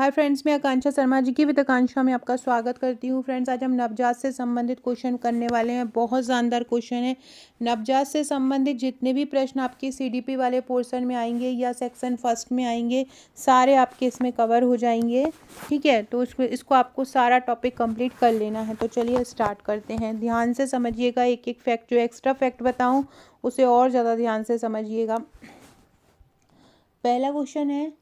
Hi friends, मैं आकांक्षा शर्मा जी की with आकांक्षा में आपका स्वागत करती हूँ। फ्रेंड्स, आज हम नवजात से संबंधित क्वेश्चन करने वाले हैं। बहुत शानदार क्वेश्चन है। नवजात से संबंधित जितने भी प्रश्न आपके सीडीपी वाले पोर्शन में आएंगे या सेक्शन फर्स्ट में आएंगे, सारे आपके इसमें कवर हो जाएंगे। ठीक है, तो इसको आपको सारा टॉपिक कंप्लीट कर लेना है। तो चलिए स्टार्ट करते हैं। ध्यान से समझिएगा, एक एक फैक्ट, जो एक्स्ट्रा फैक्ट बताऊँ उसे और ज़्यादा ध्यान से समझिएगा। पहला क्वेश्चन है,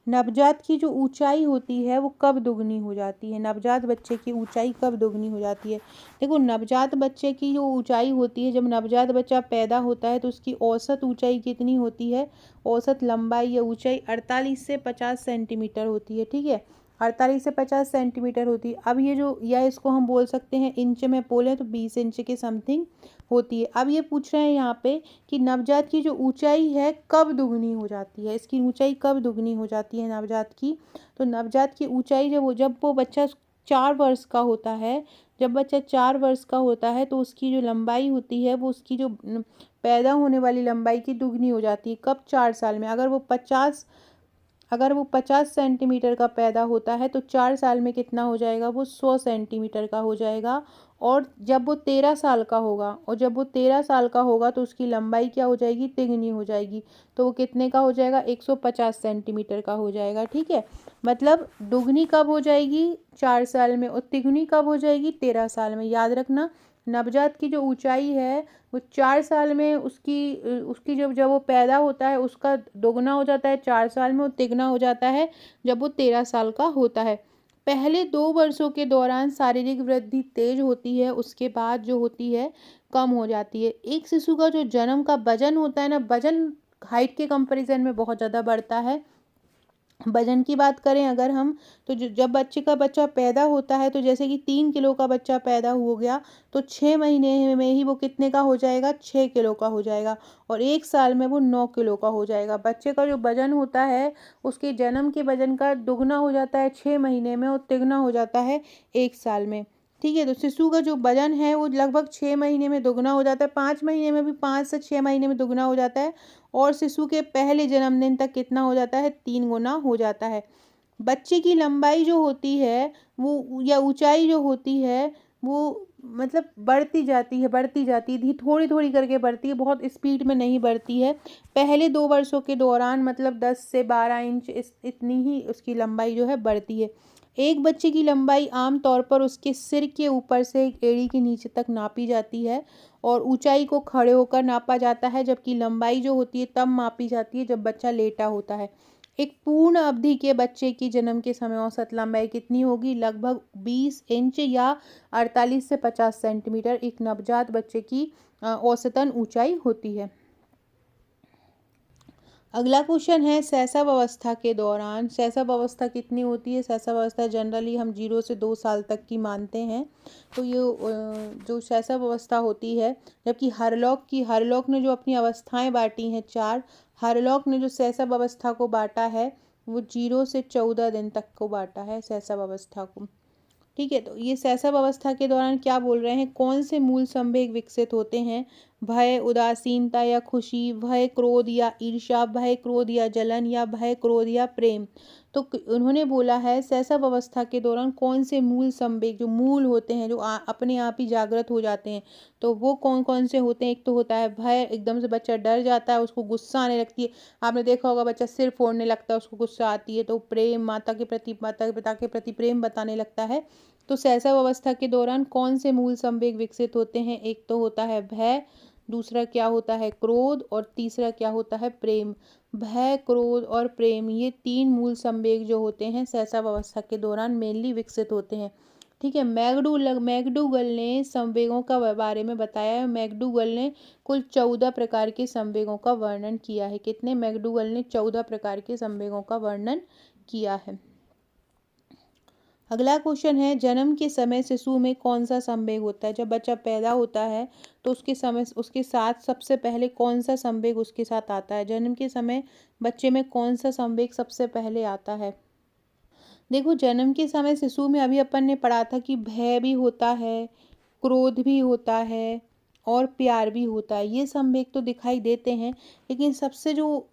नवजात की जो ऊंचाई होती है वो कब दुगनी हो जाती है? नवजात बच्चे की ऊंचाई कब दुगनी हो जाती है? देखो, नवजात बच्चे की जो ऊंचाई होती है, जब नवजात बच्चा पैदा होता है तो उसकी औसत ऊंचाई कितनी होती है? औसत लंबाई या ऊंचाई 48 से 50 सेंटीमीटर होती है। ठीक है, 48 से 50 सेंटीमीटर होती है। अब ये जो, या इसको हम बोल सकते हैं इंच में बोले तो 20 इंच के समथिंग होती है। अब ये पूछ रहे हैं यहाँ पे कि नवजात की जो ऊंचाई है कब दुगनी हो जाती है, इसकी ऊंचाई कब दुगनी हो जाती है नवजात की? तो नवजात की ऊंचाई जब वो बच्चा 4 वर्ष का होता है, जब बच्चा 4 वर्ष का होता है तो उसकी जो लंबाई होती है वो उसकी जो पैदा होने वाली लंबाई की दुगनी हो जाती है। कब? 4 साल में। अगर वो 50 सेंटीमीटर का पैदा होता है तो 4 साल में कितना हो जाएगा? वो 100 सेंटीमीटर का हो जाएगा। और जब वो 13 साल का होगा तो उसकी लंबाई क्या हो जाएगी? तिगुनी हो जाएगी। तो वो कितने का हो जाएगा? 150 सेंटीमीटर का हो जाएगा। ठीक है, मतलब दुगनी कब हो जाएगी? 4 साल में, और तिगुनी कब हो जाएगी? 13 साल में। याद रखना, नवजात की जो ऊंचाई है वो 4 साल में उसकी उसकी जब जब वो पैदा होता है उसका दोगुना हो जाता है 4 साल में, और तिगुना हो जाता है जब वो 13 साल का होता है। पहले 2 वर्षों के दौरान शारीरिक वृद्धि तेज होती है, उसके बाद जो होती है कम हो जाती है। एक शिशु का जो जन्म का वजन होता है ना, वजन हाइट के कंपैरिजन में बहुत ज़्यादा बढ़ता है। वजन की बात करें अगर हम, तो जब बच्चा पैदा होता है, तो जैसे कि 3 किलो का बच्चा पैदा हो गया तो 6 महीने में ही वो कितने का हो जाएगा? 6 किलो का हो जाएगा। और 1 साल में वो 9 किलो का हो जाएगा। बच्चे का जो वजन होता है उसके जन्म के वजन का दुगना हो जाता है 6 महीने में, और तिगुना हो जाता है 1 साल में। ठीक है, तो शिशु का जो वजन है वो लगभग 6 महीने में दुगना हो जाता है, 5 महीने में भी, 5 से 6 महीने में दुगना हो जाता है। और शिशु के पहले जन्मदिन तक कितना हो जाता है? 3 गुना हो जाता है। बच्चे की लंबाई जो होती है वो, या ऊंचाई जो होती है वो, मतलब बढ़ती जाती है, थोड़ी थोड़ी करके बढ़ती है, बहुत स्पीड में नहीं बढ़ती है। पहले 2 वर्षों के दौरान मतलब 10 से 12 इंच इतनी ही उसकी लंबाई जो है बढ़ती है। एक बच्चे की लंबाई आमतौर पर उसके सिर के ऊपर से एड़ी के नीचे तक नापी जाती है, और ऊंचाई को खड़े होकर नापा जाता है, जबकि लंबाई जो होती है तब मापी जाती है जब बच्चा लेटा होता है। एक पूर्ण अवधि के बच्चे की जन्म के समय औसत लंबाई कितनी होगी? लगभग 20 इंच या 48 से 50 सेंटीमीटर एक नवजात बच्चे की औसतन ऊंचाई होती है। अगला क्वेश्चन है, शैशव अवस्था के दौरान शैशव अवस्था कितनी होती है? शैशव अवस्था जनरली हम 0 से 2 साल तक की मानते हैं। तो ये जो शैशव अवस्था होती है, जबकि हरलॉक ने जो अपनी अवस्थाएं बांटी हैं 4, हरलॉक ने जो शैशव अवस्था को बांटा है वो 0 से 14 दिन तक को बांटा है शैशव अवस्था को। ठीक है, तो ये शैशव अवस्था के दौरान क्या बोल रहे हैं? कौन से मूल संवेग विकसित होते हैं? भय, उदासीनता या खुशी, भय, क्रोध या ईर्ष्या, भय, क्रोध या जलन, या भय, क्रोध या प्रेम। तो उन्होंने बोला है शैशव अवस्था के दौरान कौन से मूल संवेग, जो मूल होते हैं, जो अपने आप ही जागृत हो जाते हैं, तो वो कौन कौन से होते हैं? एक तो होता है भय, एकदम से बच्चा डर जाता है, उसको गुस्सा आने लगती है। आपने देखा होगा बच्चा सिर फोड़ने लगता है, उसको गुस्सा आती है। तो प्रेम, माता के प्रति, माता पिता के प्रति प्रेम बताने लगता है। तो शैशव अवस्था के दौरान कौन से मूल संवेग विकसित होते हैं? एक तो होता है भय, दूसरा क्या होता है? क्रोध, और तीसरा क्या होता है? प्रेम। भय, क्रोध और प्रेम, ये 3 मूल संवेग जो होते हैं शैशव अवस्था के दौरान मेनली विकसित होते हैं। ठीक है, मैगडूगल ने संवेगों का बारे में बताया है। मैगडूगल ने कुल 14 प्रकार के संवेगों का वर्णन किया है। कितने? मैगडूगल ने 14 प्रकार के संवेगों का वर्णन किया है। अगला क्वेश्चन है, जन्म के समय शिशु में कौन सा संवेग होता है? जब बच्चा पैदा होता है तो उसके साथ सबसे पहले कौन सा संवेग उसके साथ आता है? जन्म के समय बच्चे में कौन सा संवेग सबसे पहले आता है? देखो, जन्म के समय शिशु में अभी अपन ने पढ़ा था कि भय भी होता है, क्रोध भी होता है, और प्यार भी होता है। ये संवेग तो दिखाई देते हैं, लेकिन सबसे जो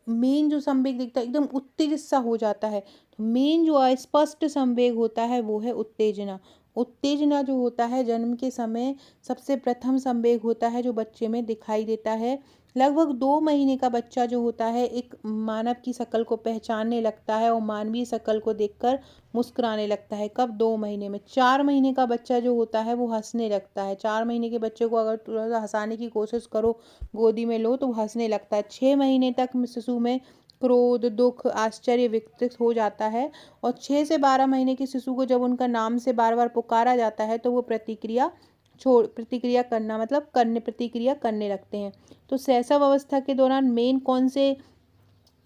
मेन जो संवेग दिखता है एकदम उत्तेजित सा हो जाता है। तो मेन जो अस्पष्ट संवेग होता है वो है उत्तेजना। उत्तेजना जो होता है जन्म के समय सबसे प्रथम संवेग होता है जो बच्चे में दिखाई देता है। लगभग 2 महीने का बच्चा जो होता है एक मानव की शक्ल को पहचानने लगता है और मानवीय शक्ल को देखकर मुस्कुराने लगता है। कब? 2 महीने में। 4 महीने का बच्चा जो होता है वो हंसने लगता है। 4 महीने के बच्चे को अगर थोड़ा सा हंसाने की कोशिश करो, गोदी में लो, तो वो हंसने लगता है। 6 महीने तक शिशु में क्रोध, दुख, आश्चर्य विकसित हो जाता है। और 6 से 12 महीने के शिशु को जब उनका नाम से बार बार पुकारा जाता है तो वो प्रतिक्रिया करना मतलब करने प्रतिक्रिया करने लगते हैं। तो शैशव अवस्था के दौरान मेन कौन से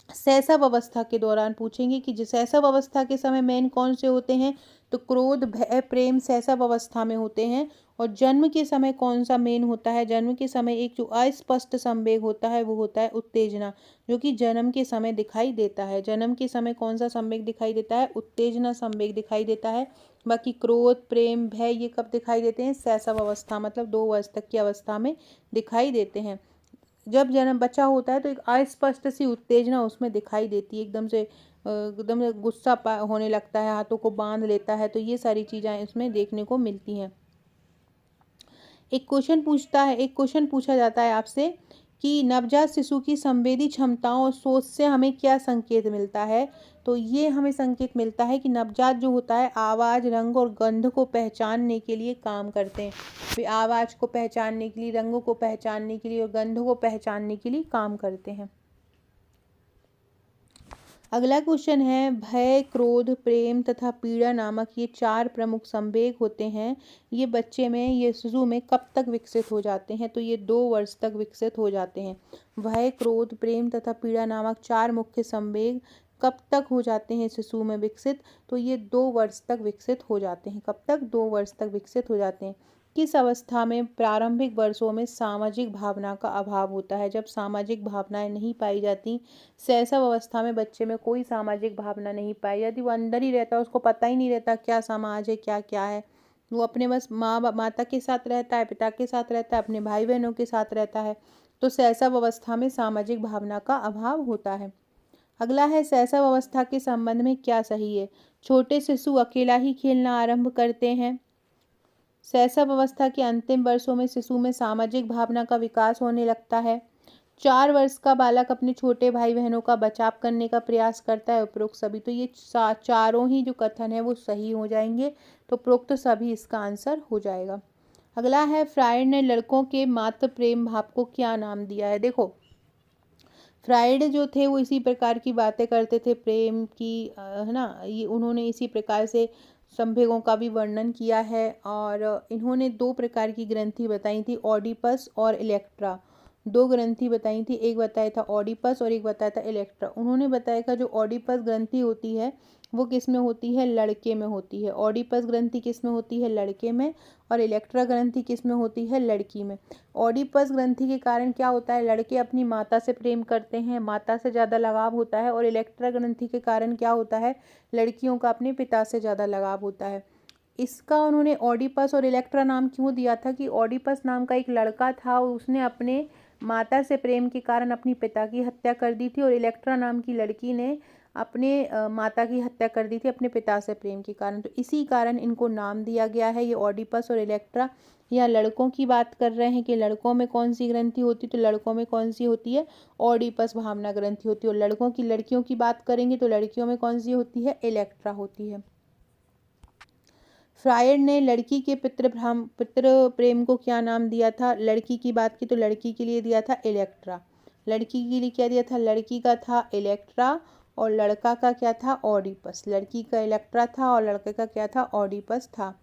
शैशव अवस्था के दौरान पूछेंगे कि शैशव अवस्था के समय मेन कौन से होते हैं, तो क्रोध, भय, प्रेम शैशव अवस्था में होते हैं। और जन्म के समय कौन सा मेन होता है? जन्म के समय एक जो अस्पष्ट संवेग होता है वो होता है उत्तेजना, जो कि जन्म के समय दिखाई देता है। जन्म के समय कौन सा संवेग दिखाई देता है? उत्तेजना संवेग दिखाई देता है। बाकी क्रोध, प्रेम, भय ये कब दिखाई देते हैं? शैशव अवस्था मतलब 2 वर्ष तक की अवस्था में दिखाई देते हैं। जब जन्म बच्चा होता है तो एक अस्पष्ट सी उत्तेजना उसमें दिखाई देती है, एकदम से गुस्सा होने लगता है, हाथों को बांध लेता है। तो ये सारी चीज़ें इसमें देखने को मिलती हैं। एक क्वेश्चन पूछा जाता है आपसे कि नवजात शिशु की संवेदी क्षमताओं और सोच से हमें क्या संकेत मिलता है? तो ये हमें संकेत मिलता है कि नवजात जो होता है आवाज़, रंग और गंध को पहचानने के लिए काम करते हैं। वे आवाज़ को पहचानने के लिए, रंगों को पहचानने के लिए और गंध को पहचानने के लिए काम करते हैं। अगला क्वेश्चन है, भय, क्रोध, प्रेम तथा पीड़ा नामक ये 4 प्रमुख संवेग होते हैं। ये शिशु में कब तक विकसित हो जाते हैं? तो ये 2 वर्ष तक विकसित हो जाते हैं। भय, क्रोध, प्रेम तथा पीड़ा नामक 4 मुख्य संवेग कब तक हो जाते हैं शिशु में विकसित? तो ये 2 वर्ष तक विकसित हो जाते हैं। कब तक? 2 वर्ष तक विकसित हो जाते हैं। किस अवस्था में? प्रारंभिक वर्षों में सामाजिक भावना का अभाव होता है, जब सामाजिक भावनाएं नहीं पाई जाती। शैशव अवस्था में बच्चे में कोई सामाजिक भावना नहीं पाई जाती, वो अंदर ही रहता है, उसको पता ही नहीं रहता क्या समाज है, क्या क्या है। वो अपने बस माता के साथ रहता है, पिता के साथ रहता है, अपने भाई बहनों के साथ रहता है। तो शैशव अवस्था में सामाजिक भावना का अभाव होता है। अगला है, शैशव अवस्था के संबंध में क्या सही है? छोटे शिशु अकेला ही खेलना आरंभ करते हैं। शैशव अवस्था के अंतिम वर्षों में शिशु में सामाजिक भावना का विकास होने लगता है। 4 वर्ष का बालक अपने छोटे भाई बहनों का बचाव करने का प्रयास करता है। उपरोक्त सभी, तो ये चारों ही जो कथन है वो सही हो जाएंगे। तो उपरोक्त सभी इसका आंसर हो जाएगा। अगला है, फ्रायड ने लड़कों के मात्र प्रेम भाव को क्या नाम दिया है? देखो, फ्रायड जो थे वो इसी प्रकार की बातें करते थे प्रेम की, है ना। ये उन्होंने इसी प्रकार से संवेगों का भी वर्णन किया है। और इन्होंने 2 प्रकार की ग्रंथि बताई थी, ऑडिपस और इलेक्ट्रा। 2 ग्रंथि बताई थी, एक बताया था ऑडिपस और एक बताया था इलेक्ट्रा। उन्होंने बताया था जो ऑडिपस ग्रंथि होती है वो किस में होती है? लड़के में होती है। ऑडिपस ग्रंथि किस में होती है? लड़के में। और इलेक्ट्रा ग्रंथि किस में होती है? लड़की में। ऑडिपस ग्रंथि के कारण क्या होता है? लड़के अपनी माता से प्रेम करते हैं, माता से ज़्यादा लगाव होता है। और इलेक्ट्रा ग्रंथि के कारण क्या होता है? लड़कियों का अपने पिता से ज़्यादा लगाव होता है। इसका उन्होंने ऑडिपस और इलेक्ट्रा नाम क्यों दिया था कि ऑडिपस नाम का एक लड़का था, उसने अपने माता से प्रेम के कारण अपनी पिता की हत्या कर दी थी। और इलेक्ट्रा नाम की लड़की ने अपने माता की हत्या कर दी थी अपने पिता से प्रेम के कारण। तो इसी कारण इनको नाम दिया गया है ये ऑडिपस और इलेक्ट्रा। या लड़कों की बात कर रहे हैं कि लड़कों में कौन सी ग्रंथि होती है, तो लड़कों में कौन सी होती है? ऑडिपस भावना ग्रंथि होती है। और लड़कियों की बात करेंगे तो लड़कियों में कौन सी होती है? इलेक्ट्रा होती है। फ्रायड ने लड़की के पितृ प्रेम को क्या नाम दिया था? लड़की की बात की तो लड़की के लिए दिया था इलेक्ट्रा। लड़की के लिए क्या दिया था? लड़की का था इलेक्ट्रा और लड़का का क्या था? ऑडिपस। लड़की का इलेक्ट्रा था और लड़के का क्या था? ऑडिपस था।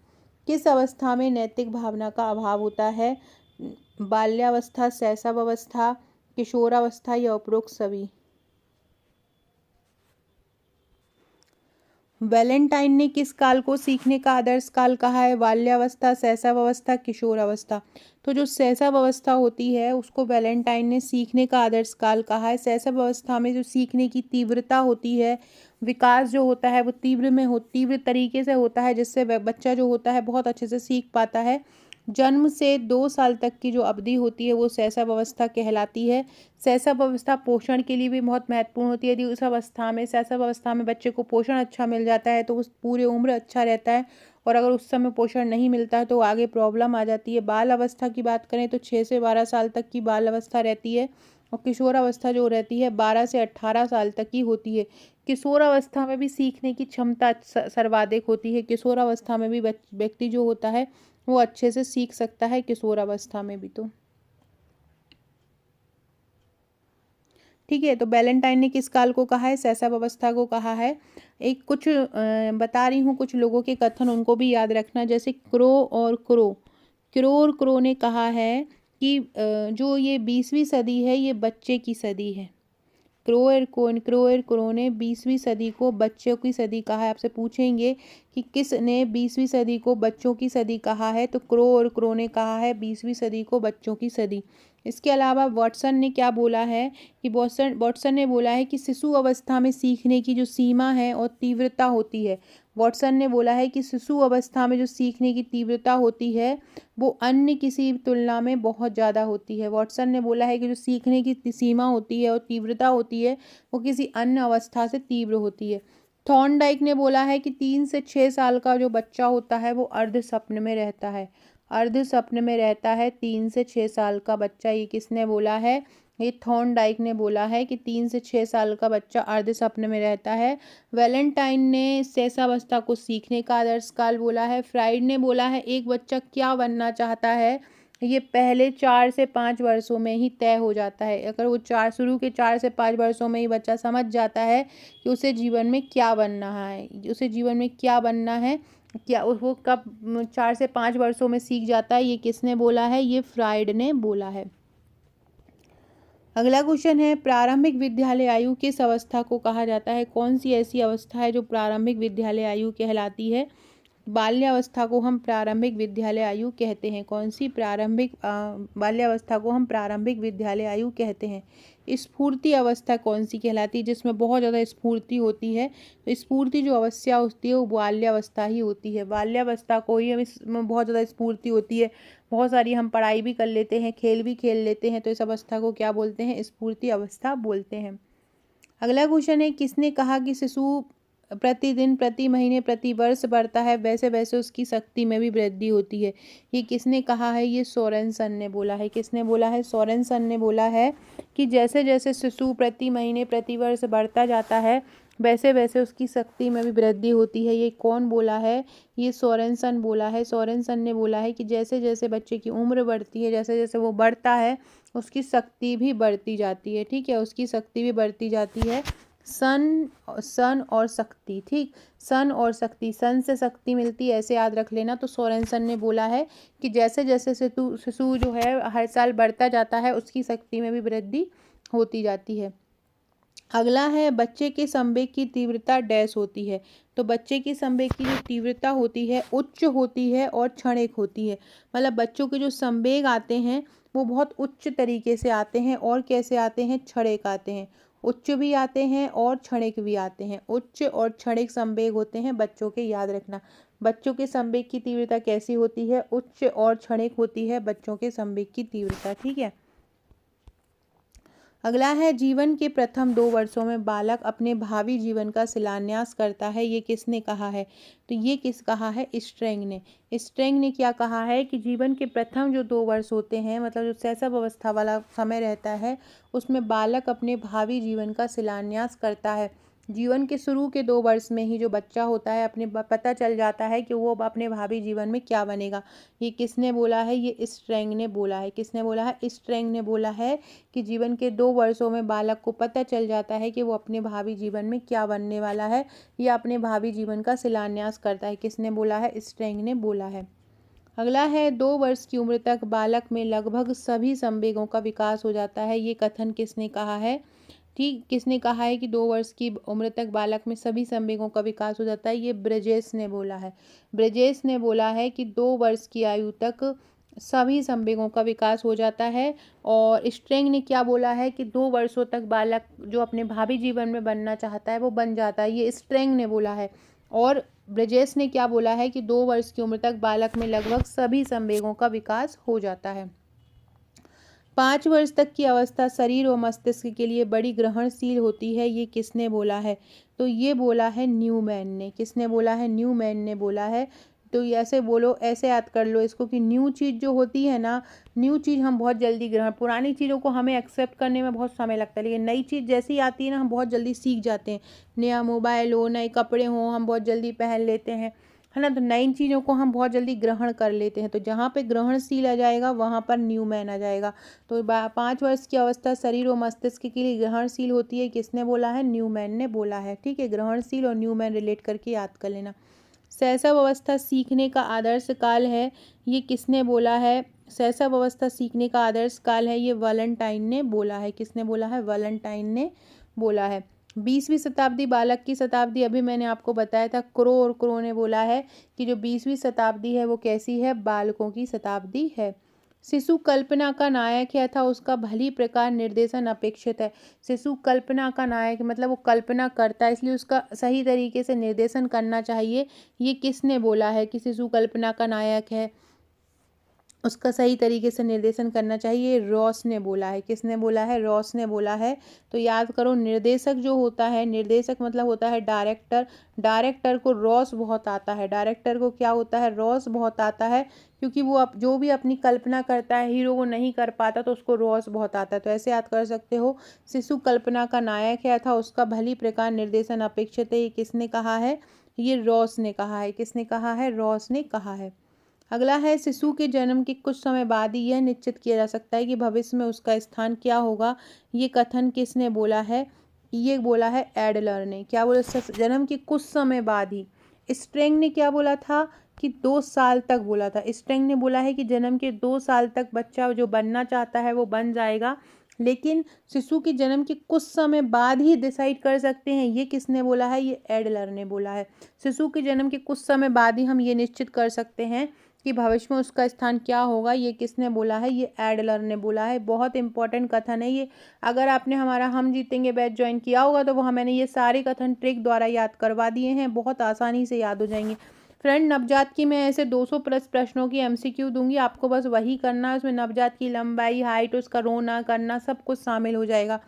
किस अवस्था में नैतिक भावना का अभाव होता है? बाल्यावस्था, शैशव अवस्था, किशोरावस्था या उपरोक्त सभी? वैलेंटाइन ने किस काल को सीखने का आदर्श काल कहा है? बाल्यावस्था, शैशव अवस्था, किशोर अवस्था। तो जो शैशव अवस्था होती है उसको वैलेंटाइन ने सीखने का आदर्श काल कहा है। शैशव अवस्था में जो सीखने की तीव्रता होती है, विकास जो होता है वो तीव्र तरीके से होता है, जिससे बच्चा जो होता है बहुत अच्छे से सीख पाता है। जन्म से 2 साल तक की जो अवधि होती है वो शैशव अवस्था कहलाती है। शैशव अवस्था पोषण के लिए भी बहुत महत्वपूर्ण होती है। यदि उस अवस्था में, शैशव अवस्था में बच्चे को पोषण अच्छा मिल जाता है तो उस पूरी उम्र अच्छा रहता है, और अगर उस समय पोषण नहीं मिलता है तो आगे प्रॉब्लम आ जाती है। बाल अवस्था की बात करें तो 6 से 12 साल तक की बाल अवस्था रहती है, और किशोर अवस्था जो रहती है 12 से 18 साल तक की होती है। किशोर अवस्था में भी सीखने की क्षमता सर्वाधिक होती है। किशोर अवस्था में भी व्यक्ति जो होता है वो अच्छे से सीख सकता है, किशोर अवस्था में भी। तो ठीक है, तो वैलेंटाइन ने किस काल को कहा है? शैशव अवस्था को कहा है। एक कुछ बता रही हूँ कुछ लोगों के कथन, उनको भी याद रखना। जैसे क्रो और क्रो, और क्रो ने कहा है कि जो ये 20वीं सदी है ये बच्चे की सदी है। क्रो ने 20वीं सदी को बच्चों की सदी कहा है। आपसे पूछेंगे कि किसने 20वीं सदी को बच्चों की सदी कहा है, तो क्रो ने कहा है 20वीं सदी को बच्चों की सदी। इसके अलावा वॉटसन ने क्या बोला है कि वॉटसन ने बोला है कि शिशु अवस्था में सीखने की जो सीमा है और तीव्रता होती है, वॉटसन ने बोला है कि शिशु अवस्था में जो सीखने की तीव्रता होती है वो अन्य किसी तुलना में बहुत ज़्यादा होती है। वॉटसन ने बोला है कि जो सीखने की सीमा होती है और तीव्रता होती है वो किसी अन्य अवस्था से तीव्र होती है। थॉर्नडाइक ने बोला है कि 3 से 6 साल का जो बच्चा होता है वो अर्ध स्वप्न में रहता है। अर्ध स्वप्न में रहता है 3 से 6 साल का बच्चा। ये किसने बोला है? ये थॉर्नडाइक ने बोला है कि 3 से 6 साल का बच्चा अर्ध स्वप्न में रहता है। वैलेंटाइन ने शैशवावस्था को सीखने का आदर्श काल बोला है। फ्राइड ने बोला है एक बच्चा क्या बनना चाहता है ये पहले 4 से 5 वर्षों में ही तय हो जाता है। अगर वो शुरू के 4 से 5 वर्षों में ही बच्चा समझ जाता है कि उसे जीवन में क्या बनना है, उसे जीवन में क्या बनना है, क्या वो कब 4 से 5 वर्षों में सीख जाता है। ये किसने बोला है? ये फ्राइड ने बोला है। अगला क्वेश्चन है, प्रारंभिक विद्यालय आयु किस अवस्था को कहा जाता है? कौन सी ऐसी अवस्था है जो प्रारंभिक विद्यालय आयु कहलाती है? बाल्यावस्था को हम प्रारंभिक विद्यालय आयु कहते हैं। कौन सी बाल्यावस्था को हम प्रारंभिक विद्यालय आयु कहते हैं। स्फूर्ति अवस्था कौन सी कहलाती है? जिसमें बहुत ज़्यादा स्फूर्ति होती है, तो स्फूर्ति जो अवस्था होती है वो बाल्यावस्था ही होती है। बाल्यावस्था को ही हम इसमें बहुत ज़्यादा स्फूर्ति होती है, बहुत सारी हम पढ़ाई भी कर लेते हैं, खेल भी खेल लेते हैं, तो इस अवस्था को क्या बोलते हैं? स्फूर्ति अवस्था बोलते हैं। अगला क्वेश्चन है, किसने कहा कि शिशु प्रतिदिन, प्रति महीने, प्रति वर्ष बढ़ता है वैसे वैसे उसकी शक्ति में भी वृद्धि होती है? ये किसने कहा है? ये सोरेनसन ने बोला है। किसने बोला है? सोरेनसन ने बोला है कि जैसे जैसे शिशु प्रति महीने, प्रति वर्ष बढ़ता जाता है वैसे वैसे उसकी शक्ति में भी वृद्धि होती है। ये कौन बोला है? ये सोरेनसन बोला है। सोरेनसन ने बोला है कि जैसे जैसे बच्चे की उम्र बढ़ती है, जैसे जैसे वो बढ़ता है उसकी शक्ति भी बढ़ती जाती है। ठीक है, उसकी शक्ति भी बढ़ती जाती है। सन और शक्ति, ठीक, सन और शक्ति, सन से शक्ति मिलती है, ऐसे याद रख लेना। तो सोरेनसन ने बोला है कि जैसे जैसे शिशु जो है हर साल बढ़ता जाता है उसकी शक्ति में भी वृद्धि होती जाती है। अगला है, बच्चे के संवेग की तीव्रता डैश होती है। तो बच्चे की संवेग की जो तीव्रता होती है उच्च होती है और क्षणिक होती है। मतलब बच्चों के जो संवेग आते हैं वो बहुत उच्च तरीके से आते हैं, और कैसे आते हैं? क्षणिक आते हैं। उच्च भी आते हैं और क्षणिक भी आते हैं। उच्च और क्षणिक संवेग होते हैं बच्चों के, याद रखना। बच्चों के संवेग की तीव्रता कैसी होती है? उच्च और क्षणिक होती है बच्चों के संवेग की तीव्रता। ठीक है। अगला है, जीवन के प्रथम 2 वर्षों में बालक अपने भावी जीवन का शिलान्यास करता है। ये किसने कहा है? तो ये किस कहा है? स्ट्रेंग ने। स्ट्रेंग ने क्या कहा है कि जीवन के प्रथम जो 2 वर्ष होते हैं, मतलब जो शैशव अवस्था वाला समय रहता है, उसमें बालक अपने भावी जीवन का शिलान्यास करता है। जीवन के शुरू के 2 वर्ष में ही जो बच्चा होता है अपने पता चल जाता है कि वो अपने भावी जीवन में क्या बनेगा। ये किसने बोला है? ये स्ट्रेंग ने बोला है। किसने बोला है? स्ट्रेंग ने बोला है कि जीवन के 2 वर्षों में बालक को पता चल जाता है कि वो अपने भावी जीवन में क्या बनने वाला है, या अपने भावी जीवन का शिलान्यास करता है। किसने बोला है? स्ट्रेंग ने बोला है। अगला है, 2 वर्ष की उम्र तक बालक में लगभग सभी संवेगों का विकास हो जाता है। ये कथन किसने कहा है? ठीक, किसने कहा है कि 2 वर्ष की उम्र तक बालक में सभी संवेगों का विकास हो जाता है? ये ब्रजेश ने बोला है। ब्रजेश ने बोला है कि 2 वर्ष की आयु तक सभी संवेगों का विकास हो जाता है। और स्ट्रेंग ने क्या बोला है कि 2 वर्षों तक बालक जो अपने भावी जीवन में बनना चाहता है वो बन जाता है। ये स्ट्रेंग ने बोला है। और ब्रिजेश ने क्या बोला है कि 2 वर्ष की उम्र तक बालक में लगभग सभी संवेगों का विकास हो जाता है। 5 वर्ष तक की अवस्था शरीर और मस्तिष्क के लिए बड़ी ग्रहणशील होती है, ये किसने बोला है? तो ये बोला है न्यूमैन ने। किसने बोला है? न्यूमैन ने बोला है। तो ऐसे बोलो, ऐसे याद कर लो इसको कि न्यू चीज़ जो होती है ना, न्यू चीज़ हम बहुत जल्दी ग्रहण, पुरानी चीज़ों को हमें एक्सेप्ट करने में बहुत समय लगता है, लेकिन नई चीज़ जैसी आती है ना, हम बहुत जल्दी सीख जाते हैं। नया मोबाइल हो, नए कपड़े हों, हम बहुत जल्दी पहन लेते हैं, है ना। तो नई चीज़ों को हम बहुत जल्दी ग्रहण कर लेते हैं। तो जहाँ पे ग्रहणशील आ जाएगा वहाँ पर न्यूमैन आ जाएगा। तो 5 वर्ष की अवस्था शरीर और मस्तिष्क के लिए ग्रहणशील होती है, किसने बोला है? न्यूमैन ने बोला है। ठीक है, ग्रहणशील और न्यूमैन रिलेट करके याद कर लेना। शैशव अवस्था सीखने का आदर्श काल है, ये किसने बोला है? शैशव अवस्था सीखने का आदर्श काल है, ये वैलेंटाइन ने बोला है। किसने बोला है? वैलेंटाइन ने बोला है। 20वीं शताब्दी बालक की शताब्दी, अभी मैंने आपको बताया था, क्रो ने बोला है कि जो 20वीं शताब्दी है वो कैसी है? बालकों की शताब्दी है। शिशु कल्पना का नायक है, था उसका भली प्रकार निर्देशन अपेक्षित है। शिशु कल्पना का नायक मतलब वो कल्पना करता है, इसलिए उसका सही तरीके से निर्देशन करना चाहिए। ये किसने बोला है कि शिशु कल्पना का नायक है, उसका सही तरीके से निर्देशन करना चाहिए? रॉस ने बोला है। किसने बोला है? रॉस ने बोला है। तो याद करो, निर्देशक जो होता है, निर्देशक मतलब होता है डायरेक्टर। डायरेक्टर को रॉस बहुत आता है। डायरेक्टर को क्या होता है? रॉस बहुत आता है, क्योंकि वो जो भी अपनी कल्पना करता है, हीरो वो नहीं कर पाता, तो उसको रॉस बहुत आता है। तो ऐसे याद कर सकते हो, शिशु कल्पना का नायक है, था उसका भली प्रकार निर्देशन अपेक्षित है, ये किसने कहा है? ये रॉस ने कहा है। किसने कहा है? रॉस ने कहा है। अगला है, शिशु के जन्म के कुछ समय बाद ही यह निश्चित किया जा सकता है कि भविष्य में उसका स्थान क्या होगा, ये कथन किसने बोला है? ये बोला है एडलर ने। क्या बोला? जन्म के कुछ समय बाद ही। स्ट्रेंग ने क्या बोला था कि 2 साल तक बोला था। स्ट्रेंग ने बोला है कि जन्म के 2 साल तक बच्चा जो बनना चाहता है वो बन जाएगा, लेकिन शिशु के जन्म के कुछ समय बाद ही डिसाइड कर सकते हैं, ये किसने बोला है? ये एडलर ने बोला है। शिशु के जन्म के कुछ समय बाद ही हम ये निश्चित कर सकते हैं कि भविष्य में उसका स्थान क्या होगा, ये किसने बोला है? ये एडलर ने बोला है। बहुत इंपॉर्टेंट कथन है ये। अगर आपने हमारा हम जीतेंगे बैच ज्वाइन किया होगा तो वहाँ मैंने ये सारे कथन ट्रिक द्वारा याद करवा दिए हैं, बहुत आसानी से याद हो जाएंगे। फ्रेंड, नवजात की मैं ऐसे 200 प्लस प्रश्नों की MCQ दूंगी, आपको बस वही करना है। उसमें नवजात की लंबाई, हाइट, उसका रोना करना सब कुछ शामिल हो जाएगा।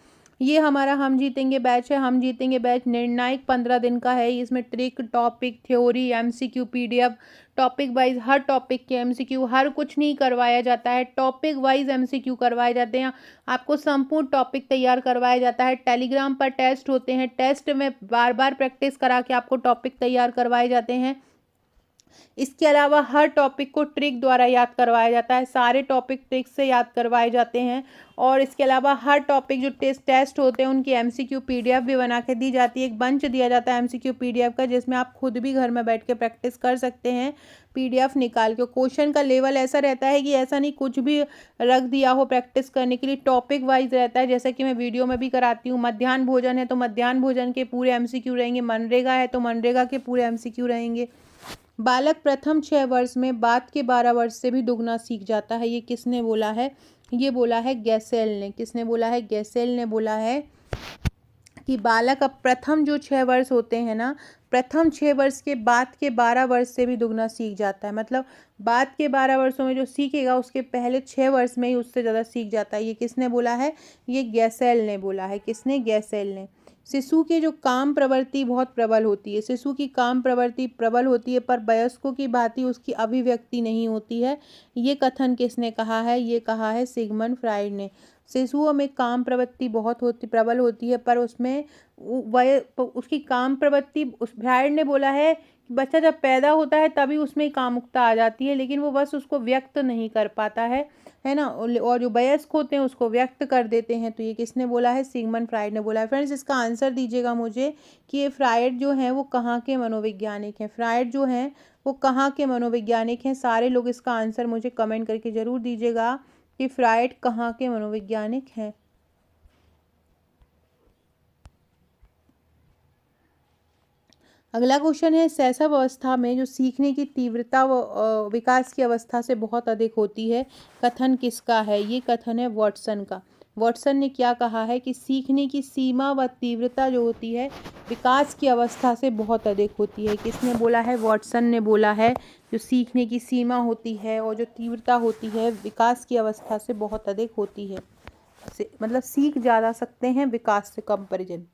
ये हमारा हम जीतेंगे बैच है। हम जीतेंगे बैच निर्णायक 15 दिन का है। इसमें trick, topic, theory, MCQ, PDF, topic wise हर टॉपिक के MCQ, हर कुछ नहीं करवाया जाता है, टॉपिक वाइज MCQ करवाए जाते हैं। आपको संपूर्ण टॉपिक तैयार करवाया जाता है। टेलीग्राम पर टेस्ट होते हैं, टेस्ट में बार बार प्रैक्टिस करा के आपको टॉपिक तैयार करवाए जाते हैं। इसके अलावा हर टॉपिक को ट्रिक द्वारा याद करवाया जाता है, सारे टॉपिक ट्रिक से याद करवाए जाते हैं। और इसके अलावा हर टॉपिक जो टेस्ट होते हैं उनकी MCQ PDF भी बना के दी जाती है। एक बंच दिया जाता है MCQ PDF का, जिसमें आप खुद भी घर में बैठ के प्रैक्टिस कर सकते हैं PDF निकाल के। क्वेश्चन का लेवल ऐसा रहता है कि ऐसा नहीं कुछ भी रख दिया हो प्रैक्टिस करने के लिए, टॉपिक वाइज रहता है। जैसा कि मैं वीडियो में भी कराती हूँ, मध्याह्न भोजन है तो मध्याह्न भोजन के पूरे MCQ रहेंगे, मनरेगा है तो मनरेगा के पूरे MCQ रहेंगे। बालक प्रथम 6 वर्ष में बाद के 12 वर्ष से भी दुगना सीख जाता है, ये किसने बोला है? ये बोला है गैसेल ने। किसने बोला है? गैसेल ने बोला है कि बालक अब प्रथम जो 6 वर्ष होते हैं ना, प्रथम 6 वर्ष के बाद के 12 वर्ष से भी दुगना सीख जाता है। मतलब बाद के 12 वर्षों में जो सीखेगा उसके पहले 6 वर्ष में ही उससे ज़्यादा सीख जाता है। ये किसने बोला है? ये गैसेल ने बोला है। किसने? गैसेल ने। शिशु की जो काम प्रवृत्ति बहुत प्रबल होती है, शिशु की काम प्रवृत्ति प्रबल होती है पर वयस्कों की भांति उसकी अभिव्यक्ति नहीं होती है, ये कथन किसने कहा है? ये कहा है सिगमंड फ्राइड ने। शिशुओं में काम प्रवृत्ति बहुत प्रबल होती है पर उसमें उसकी काम प्रवृत्ति, उस फ्राइड ने बोला है कि बच्चा जब पैदा होता है तभी उसमें कामुकता आ जाती है, लेकिन वो बस उसको व्यक्त नहीं कर पाता है ना। और जो वयस्क होते हैं उसको व्यक्त कर देते हैं। तो ये किसने बोला है? सिगमंड फ्राइड ने बोला है। फ्रेंड्स, इसका आंसर दीजिएगा मुझे कि ये फ्राइड जो हैं वो कहाँ के मनोवैज्ञानिक हैं? फ्राइड जो हैं वो कहाँ के मनोवैज्ञानिक हैं? सारे लोग इसका आंसर मुझे कमेंट करके ज़रूर दीजिएगा कि फ्राइड कहाँ के मनोवैज्ञानिक हैं। अगला क्वेश्चन है, शैशव अवस्था में जो सीखने की तीव्रता व विकास की अवस्था से बहुत अधिक होती है, कथन किसका है? ये कथन है वॉटसन का। वॉटसन ने क्या कहा है कि सीखने की सीमा व तीव्रता जो होती है विकास की अवस्था से बहुत अधिक होती है। किसने बोला है? वॉटसन ने बोला है। जो सीखने की सीमा होती है और जो तीव्रता होती है विकास की अवस्था से बहुत अधिक होती है। मतलब सीख ज़्यादा सकते हैं विकास से कंपैरिजन।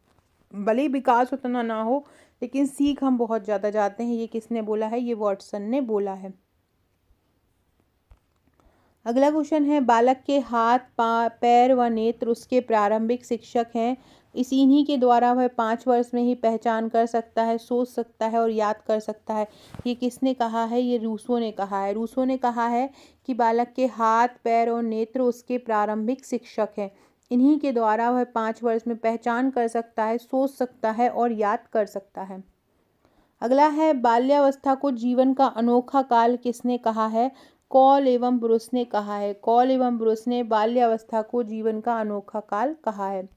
भले ही विकास उतना ना हो लेकिन सीख हम बहुत ज़्यादा जाते हैं। ये किसने बोला है? ये वॉटसन ने बोला है। अगला क्वेश्चन है, बालक के हाथ पैर व नेत्र उसके प्रारंभिक शिक्षक हैं। इन्हीं के द्वारा वह 5 वर्ष में ही पहचान कर सकता है, सोच सकता है और याद कर सकता है। ये किसने कहा है? ये रूसो ने कहा है। रूसो ने कहा है कि बालक के हाथ पैर और नेत्र उसके प्रारंभिक शिक्षक हैं। इन्हीं के द्वारा वह 5 वर्ष में पहचान कर सकता है, सोच सकता है और याद कर सकता है। अगला है, बाल्यावस्था को जीवन का अनोखा काल किसने कहा है? कॉल एवं ब्रुस ने कहा है। कॉल एवं ब्रुस ने बाल्यावस्था को जीवन का अनोखा काल कहा है।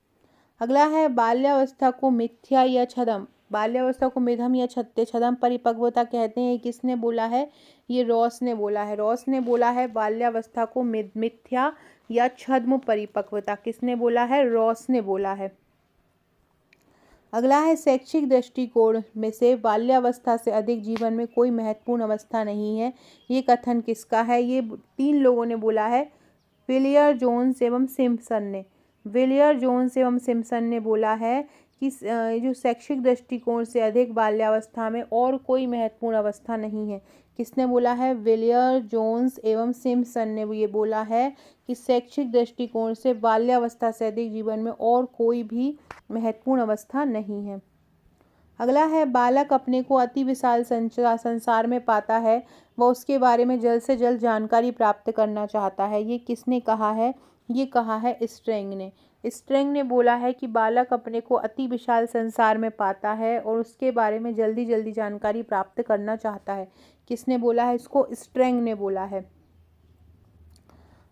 अगला है, बाल्यावस्था को मिथ्या या छद्म, बाल्यावस्था को मिथम या छद्म परिपक्वता कहते हैं। किसने बोला है? ये रॉस ने बोला है। रॉस ने बोला है बाल्यावस्था को मिथ्या या छद्म परिपक्वता। किसने बोला है? रॉस ने बोला है। अगला है, शैक्षिक दृष्टिकोण में से बाल्यावस्था से अधिक जीवन में कोई महत्वपूर्ण अवस्था नहीं है। ये कथन किसका है? ये 3 लोगों ने बोला है, विलियर जोन्स एवं सिम्पसन ने। विलियर जोन्स एवं सिम्पसन ने बोला है कि जो शैक्षिक दृष्टिकोण से अधिक बाल्यावस्था में और कोई महत्वपूर्ण अवस्था नहीं है। किसने बोला है? विलियर जोन्स एवं सिम्पसन ने ये बोला है कि शैक्षिक दृष्टिकोण से बाल्यावस्था से अधिक जीवन में और कोई भी महत्वपूर्ण अवस्था नहीं है। अगला है, बालक अपने को अति विशाल संसार में पाता है, वह उसके बारे में जल्द से जल्द जानकारी प्राप्त करना चाहता है। ये किसने कहा है? ये कहा है स्ट्रेंग ने। स्ट्रेंग ने बोला है कि बालक अपने को अति विशाल संसार में पाता है और उसके बारे में जल्दी जल्दी जानकारी प्राप्त करना चाहता है। किसने बोला है इसको? स्ट्रेंग ने बोला है।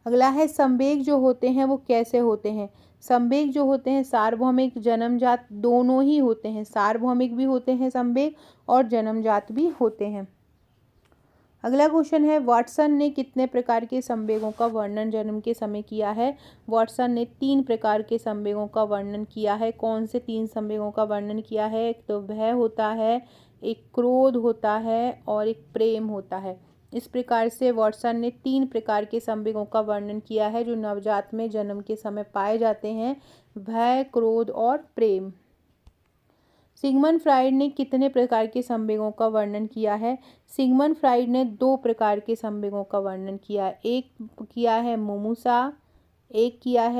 अगला है, संवेग जो होते हैं वो कैसे होते हैं? संवेग जो होते हैं सार्वभौमिक जन्मजात दोनों ही होते हैं। सार्वभौमिक भी होते हैं संवेग और जन्मजात भी होते हैं। अगला क्वेश्चन है, वॉटसन ने कितने प्रकार के संवेगों का वर्णन जन्म के समय किया है? वॉटसन ने 3 प्रकार के संवेगों का वर्णन किया है। कौन से 3 संवेगों का वर्णन किया है? एक तो भय होता है, एक क्रोध होता है और एक प्रेम होता है। इस प्रकार से वॉटसन ने 3 प्रकार के संवेगों का वर्णन किया है जो नवजात में जन्म के समय पाए जाते हैं, भय, क्रोध और प्रेम। सिगमंड फ्राइड ने कितने प्रकार के संवेगों का वर्णन किया है? सिगमंड फ्राइड ने 2 प्रकार के संवेगों का वर्णन किया है। एक किया है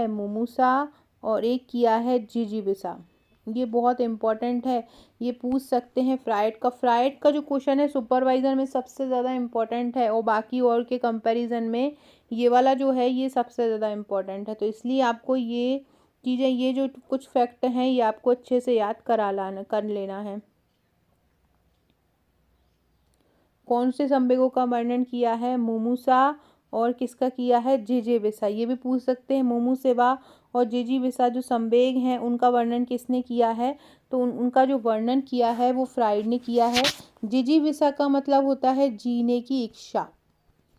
मुमुसा और एक किया है जिजीविसा। ये बहुत इम्पोर्टेंट है, ये पूछ सकते हैं फ्राइड का जो क्वेश्चन है सुपरवाइजर में सबसे ज़्यादा इम्पोर्टेंट है और बाकी और के कंपैरिजन में ये वाला जो है ये सबसे ज़्यादा इम्पोर्टेंट है। तो इसलिए आपको ये चीज़ें, ये जो कुछ फैक्ट हैं ये आपको अच्छे से याद कर लेना है। कौन से संवेगों का वर्णन किया है? मुमुसा और किसका किया है? जिजीविसा। ये भी पूछ सकते हैं मुमुसेवा और जिजीविसा जो संवेग हैं उनका वर्णन किसने किया है? तो उनका जो वर्णन किया है वो फ्राइड ने किया है। जिजीविसा का मतलब होता है जीने की इच्छा।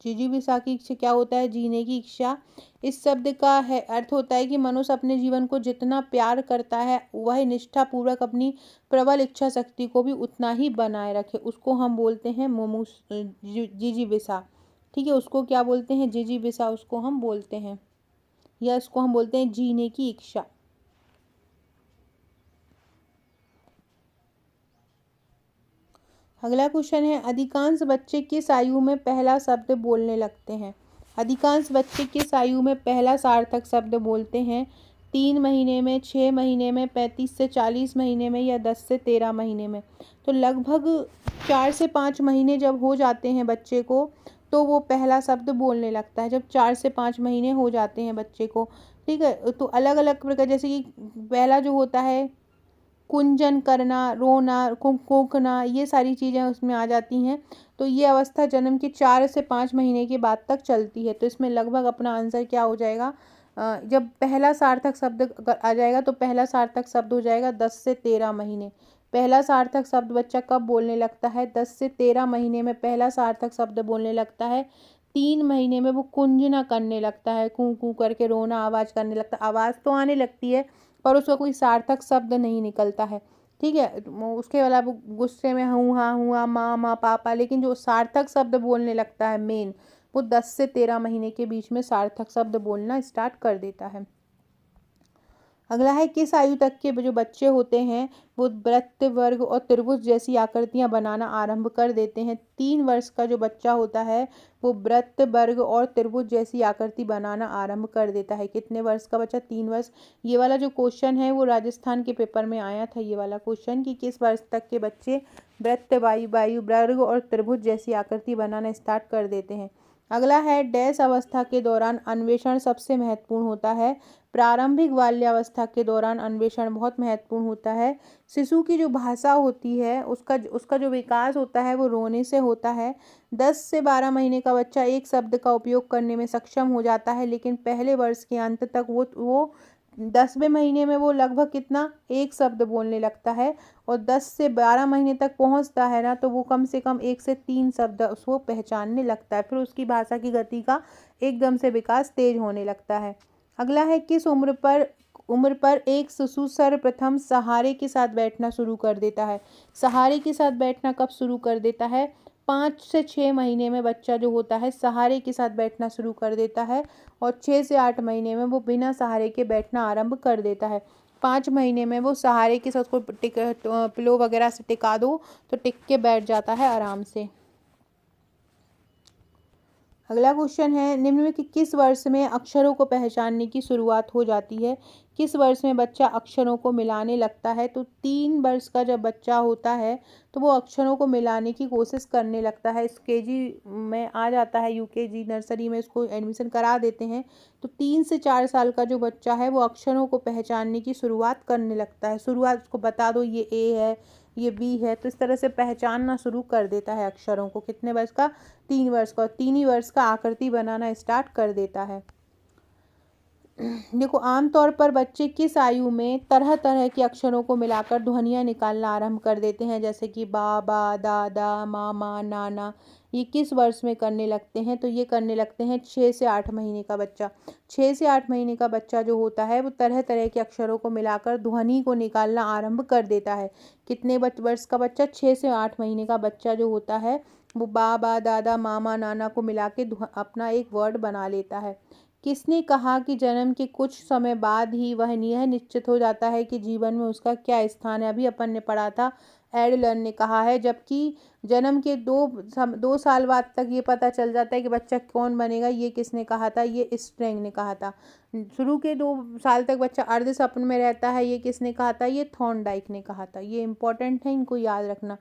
जिजीविसा की इच्छा क्या होता है? जीने की इच्छा। इस शब्द का है अर्थ होता है कि मनुष्य अपने जीवन को जितना प्यार करता है वह निष्ठापूर्वक अपनी प्रबल इच्छा शक्ति को भी उतना ही बनाए रखे। उसको हम बोलते हैं जिजीविसा। ठीक है, उसको क्या बोलते हैं? जिजीविसा उसको हम बोलते हैं, या इसको हम बोलते हैं जीने की इच्छा। अगला क्वेश्चन है, अधिकांश बच्चे किस आयु में पहला शब्द बोलने लगते हैं? अधिकांश बच्चे किस आयु में पहला सार्थक शब्द बोलते हैं? 3 महीने में, 6 महीने में, 35 से 40 महीने में या 10 से 13 महीने में? तो लगभग 4 से 5 महीने जब हो जाते हैं बच्चे को तो वो पहला शब्द बोलने लगता है। जब 4 से 5 महीने हो जाते हैं बच्चे को, ठीक है, तो अलग अलग प्रकार, जैसे कि पहला जो होता है कुंजन करना, रोना, कूकना, ये सारी चीज़ें उसमें आ जाती हैं। तो ये अवस्था जन्म के 4 से 5 महीने के बाद तक चलती है। तो इसमें लगभग अपना आंसर क्या हो जाएगा? जब पहला सार्थक शब्द अगर आ जाएगा तो पहला सार्थक शब्द हो जाएगा 10 से 13 महीने। पहला सार्थक शब्द बच्चा कब बोलने लगता है? 10 से 13 महीने में पहला सार्थक शब्द बोलने लगता है। 3 महीने में वो कुंजना करने लगता है, कूं कूं करके रोना, आवाज़ करने लगता है। आवाज़ तो आने लगती है पर उसका कोई सार्थक शब्द नहीं निकलता है। ठीक है, उसके वाला वो गुस्से में हूँ हाँ माँ पापा, लेकिन जो सार्थक शब्द बोलने लगता है मेन, वो 10 से 13 महीने के बीच में सार्थक शब्द बोलना स्टार्ट कर देता है। अगला है, किस आयु तक के जो बच्चे होते हैं वो वृत्त, वर्ग और त्रिभुज जैसी आकृतियां बनाना आरंभ कर देते हैं। 3 वर्ष का जो बच्चा होता है वो वृत्त, वर्ग और त्रिभुज जैसी आकृति बनाना आरंभ कर देता है। कितने वर्ष का बच्चा? 3 वर्ष। ये वाला जो क्वेश्चन है वो राजस्थान के पेपर में आया था, ये वाला क्वेश्चन, कि किस वर्ष तक के बच्चे वृत्त, वायु, वर्ग और त्रिभुज जैसी आकृति बनाना स्टार्ट कर देते हैं। अगला है, डैश अवस्था के दौरान अन्वेषण सबसे महत्वपूर्ण होता है। प्रारंभिक बाल्यावस्था के दौरान अन्वेषण बहुत महत्वपूर्ण होता है। शिशु की जो भाषा होती है उसका जो विकास होता है वो रोने से होता है। 10 से 12 महीने का बच्चा एक शब्द का उपयोग करने में सक्षम हो जाता है, लेकिन पहले वर्ष के अंत तक वो 10वें महीने में वो लगभग कितना, एक शब्द बोलने लगता है। और 10 से 12 महीने तक पहुंचता है ना, तो वो कम से कम 1 से 3 शब्द उसको पहचानने लगता है। फिर उसकी भाषा की गति का एकदम से विकास तेज होने लगता है। अगला है, किस उम्र पर एक शिशु सर्वप्रथम सहारे के साथ बैठना शुरू कर देता है? सहारे के साथ बैठना कब शुरू कर देता है? 5 से 6 महीने में बच्चा जो होता है सहारे के साथ बैठना शुरू कर देता है, और 6 से 8 महीने में वो बिना सहारे के बैठना आरंभ कर देता है। 5 महीने में वो सहारे के साथ उसको पिलो वगैरह से टिका दो तो टिक के बैठ जाता है आराम से। अगला क्वेश्चन है, निम्न में किस वर्ष में अक्षरों को पहचानने की शुरुआत हो जाती है? किस वर्ष में बच्चा अक्षरों को मिलाने लगता है? तो 3 वर्ष का जब बच्चा होता है तो वो अक्षरों को मिलाने की कोशिश करने लगता है। इस केजी में आ जाता है, यूकेजी नर्सरी में इसको एडमिशन करा देते हैं। तो 3 से 4 साल का जो बच्चा है वो अक्षरों को पहचानने की शुरुआत करने लगता है। शुरुआत उसको बता दो ये ए है, ये बी है, तो इस तरह से पहचानना शुरू कर देता है अक्षरों को। कितने वर्ष का? 3 वर्ष का। 3 ही वर्ष का आकृति बनाना स्टार्ट कर देता है। देखो, आमतौर पर बच्चे किस आयु में तरह तरह के अक्षरों को मिलाकर ध्वनियाँ निकालना आरंभ कर देते हैं, जैसे कि बाबा, दादा, मामा, नाना? ये किस वर्ष में करने लगते हैं? तो ये करने लगते हैं 6 से 8 महीने का बच्चा। 6 से 8 महीने का बच्चा जो होता है वो तरह तरह के अक्षरों को मिलाकर ध्वनि को निकालना आरंभ कर देता है। कितने वर्ष का बच्चा? 6 से 8 महीने का बच्चा जो होता है वो बाबा, दादा, मामा, नाना को मिला के अपना एक वर्ड बना लेता है। किसने कहा कि जन्म के कुछ समय बाद ही वह यह निश्चित हो जाता है कि जीवन में उसका क्या स्थान है? अभी अपन ने पढ़ा था, एडलर ने कहा है, जबकि जन्म के 2 साल बाद तक ये पता चल जाता है कि बच्चा कौन बनेगा। ये किसने कहा था? ये स्ट्रेंग ने कहा था। शुरू के 2 साल तक बच्चा अर्ध सपन में रहता है, ये किसने कहा था? ये थॉर्नडाइक ने कहा था। ये इंपॉर्टेंट है, इनको याद रखना।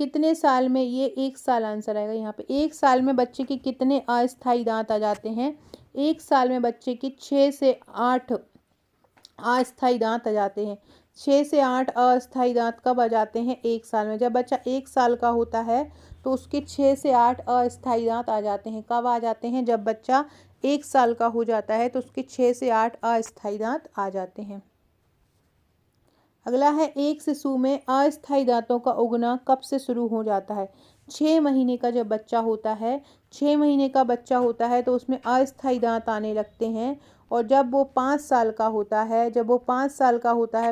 कितने साल में? ये 1 साल आंसर आएगा यहाँ पे। 1 साल में बच्चे के कितने अस्थायी दांत आ जाते हैं? 1 साल में बच्चे के 6 से 8 अस्थायी दांत आ जाते हैं। 6 से 8 अस्थायी दांत कब आ जाते हैं? 1 साल में। जब बच्चा 1 साल का होता है तो उसके 6 से 8 अस्थायी दांत आ जाते हैं। कब आ जाते हैं? जब बच्चा 1 साल का हो जाता है तो उसके 6 से 8 अस्थायी दांत आ जाते हैं। अगला है, एक शिशु में अस्थायी दांतों का उगना कब से शुरू हो जाता है? 6 महीने का जब बच्चा होता है, 6 महीने का बच्चा होता है तो उसमें अस्थायी दांत आने लगते हैं। और जब वो 5 साल का होता है,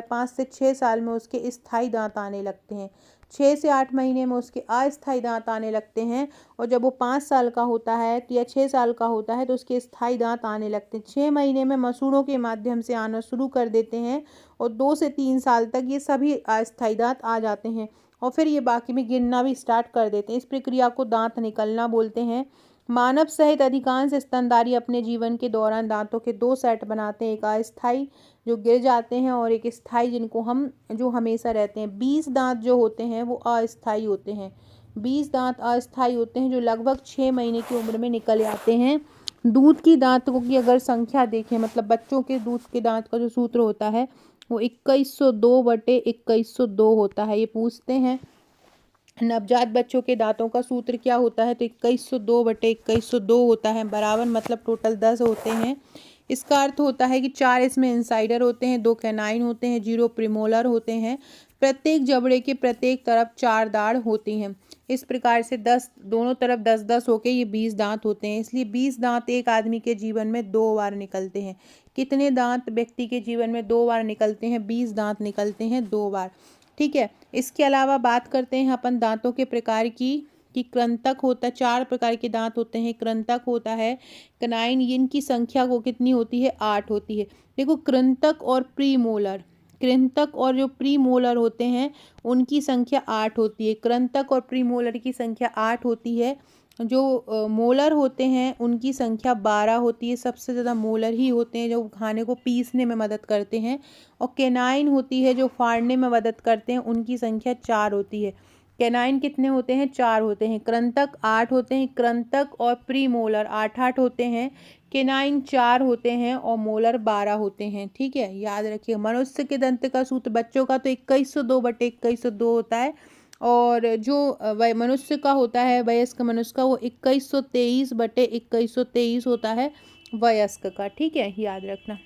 5 से 6 साल में उसके स्थायी दांत आने लगते हैं। 6 से 8 महीने में उसके अस्थायी दांत आने लगते हैं, और जब वो 5 साल का होता है या 6 साल का होता है तो उसके स्थायी दांत आने लगते हैं। 6 महीने में मसूड़ों के माध्यम से आना शुरू कर देते हैं, और 2 से 3 साल तक ये सभी अस्थायी दांत आ जाते हैं, और फिर ये बाकी में गिरना भी स्टार्ट कर देते हैं। इस प्रक्रिया को दांत निकलना बोलते हैं। मानव सहित अधिकांश स्तनधारी अपने जीवन के दौरान दांतों के 2 सेट बनाते हैं, एक अस्थायी जो गिर जाते हैं और एक स्थायी जिनको हम जो हमेशा रहते हैं। 20 दांत जो होते हैं वो अस्थायी होते हैं। 20 दांत अस्थायी होते हैं जो लगभग 6 महीने की उम्र में निकल आते हैं। दूध की दांतों की अगर संख्या देखें, मतलब बच्चों के दूध के दांत का जो सूत्र होता है वो 2102/2102 होता है। ये पूछते हैं नवजात बच्चों के दांतों का सूत्र क्या होता है, तो 2102/2102 होता है बराबर, मतलब टोटल 10 होते हैं। इसका अर्थ होता है कि 4 इसमें इंसाइडर होते हैं, 2 कैनाइन होते हैं, 0 प्रीमोलर होते हैं। प्रत्येक जबड़े के प्रत्येक तरफ 4 दाढ़ होती हैं। इस प्रकार से 10 दोनों तरफ 10-10 होके ये 20 दांत होते हैं। इसलिए 20 दांत एक आदमी के जीवन में 2 बार निकलते हैं। कितने दांत व्यक्ति के जीवन में 2 बार निकलते हैं? 20 दांत निकलते हैं 2 बार। ठीक है। इसके अलावा बात करते हैं अपन दांतों के प्रकार की, कि कृंतक होता है, 4 प्रकार के दांत होते हैं। कृंतक होता है, कनाइन, इनकी संख्या को कितनी होती है, 8 होती है। देखो कृंतक और प्रीमोलर, कृंतक और जो प्रीमोलर होते हैं उनकी संख्या 8 होती है। कृंतक और प्रीमोलर की संख्या 8 होती है। जो मोलर होते हैं उनकी संख्या 12 होती है। सबसे ज़्यादा मोलर ही होते हैं जो खाने को पीसने में मदद करते हैं। और केनाइन होती है जो फाड़ने में मदद करते हैं, उनकी संख्या 4 होती है। केनाइन कितने होते हैं, 4 होते हैं। कृंतक 8 होते हैं। कृंतक और प्रीमोलर 8-8 होते हैं। केनाइन 4 होते हैं और मोलर 12 होते हैं। ठीक है, याद रखिए। मनुष्य के दंत का सूत्र बच्चों का तो 2102/2102 होता है, और जो मनुष्य का होता है, वयस्क मनुष्य का, वो 2123/2123 होता है वयस्क का। ठीक है, याद रखना।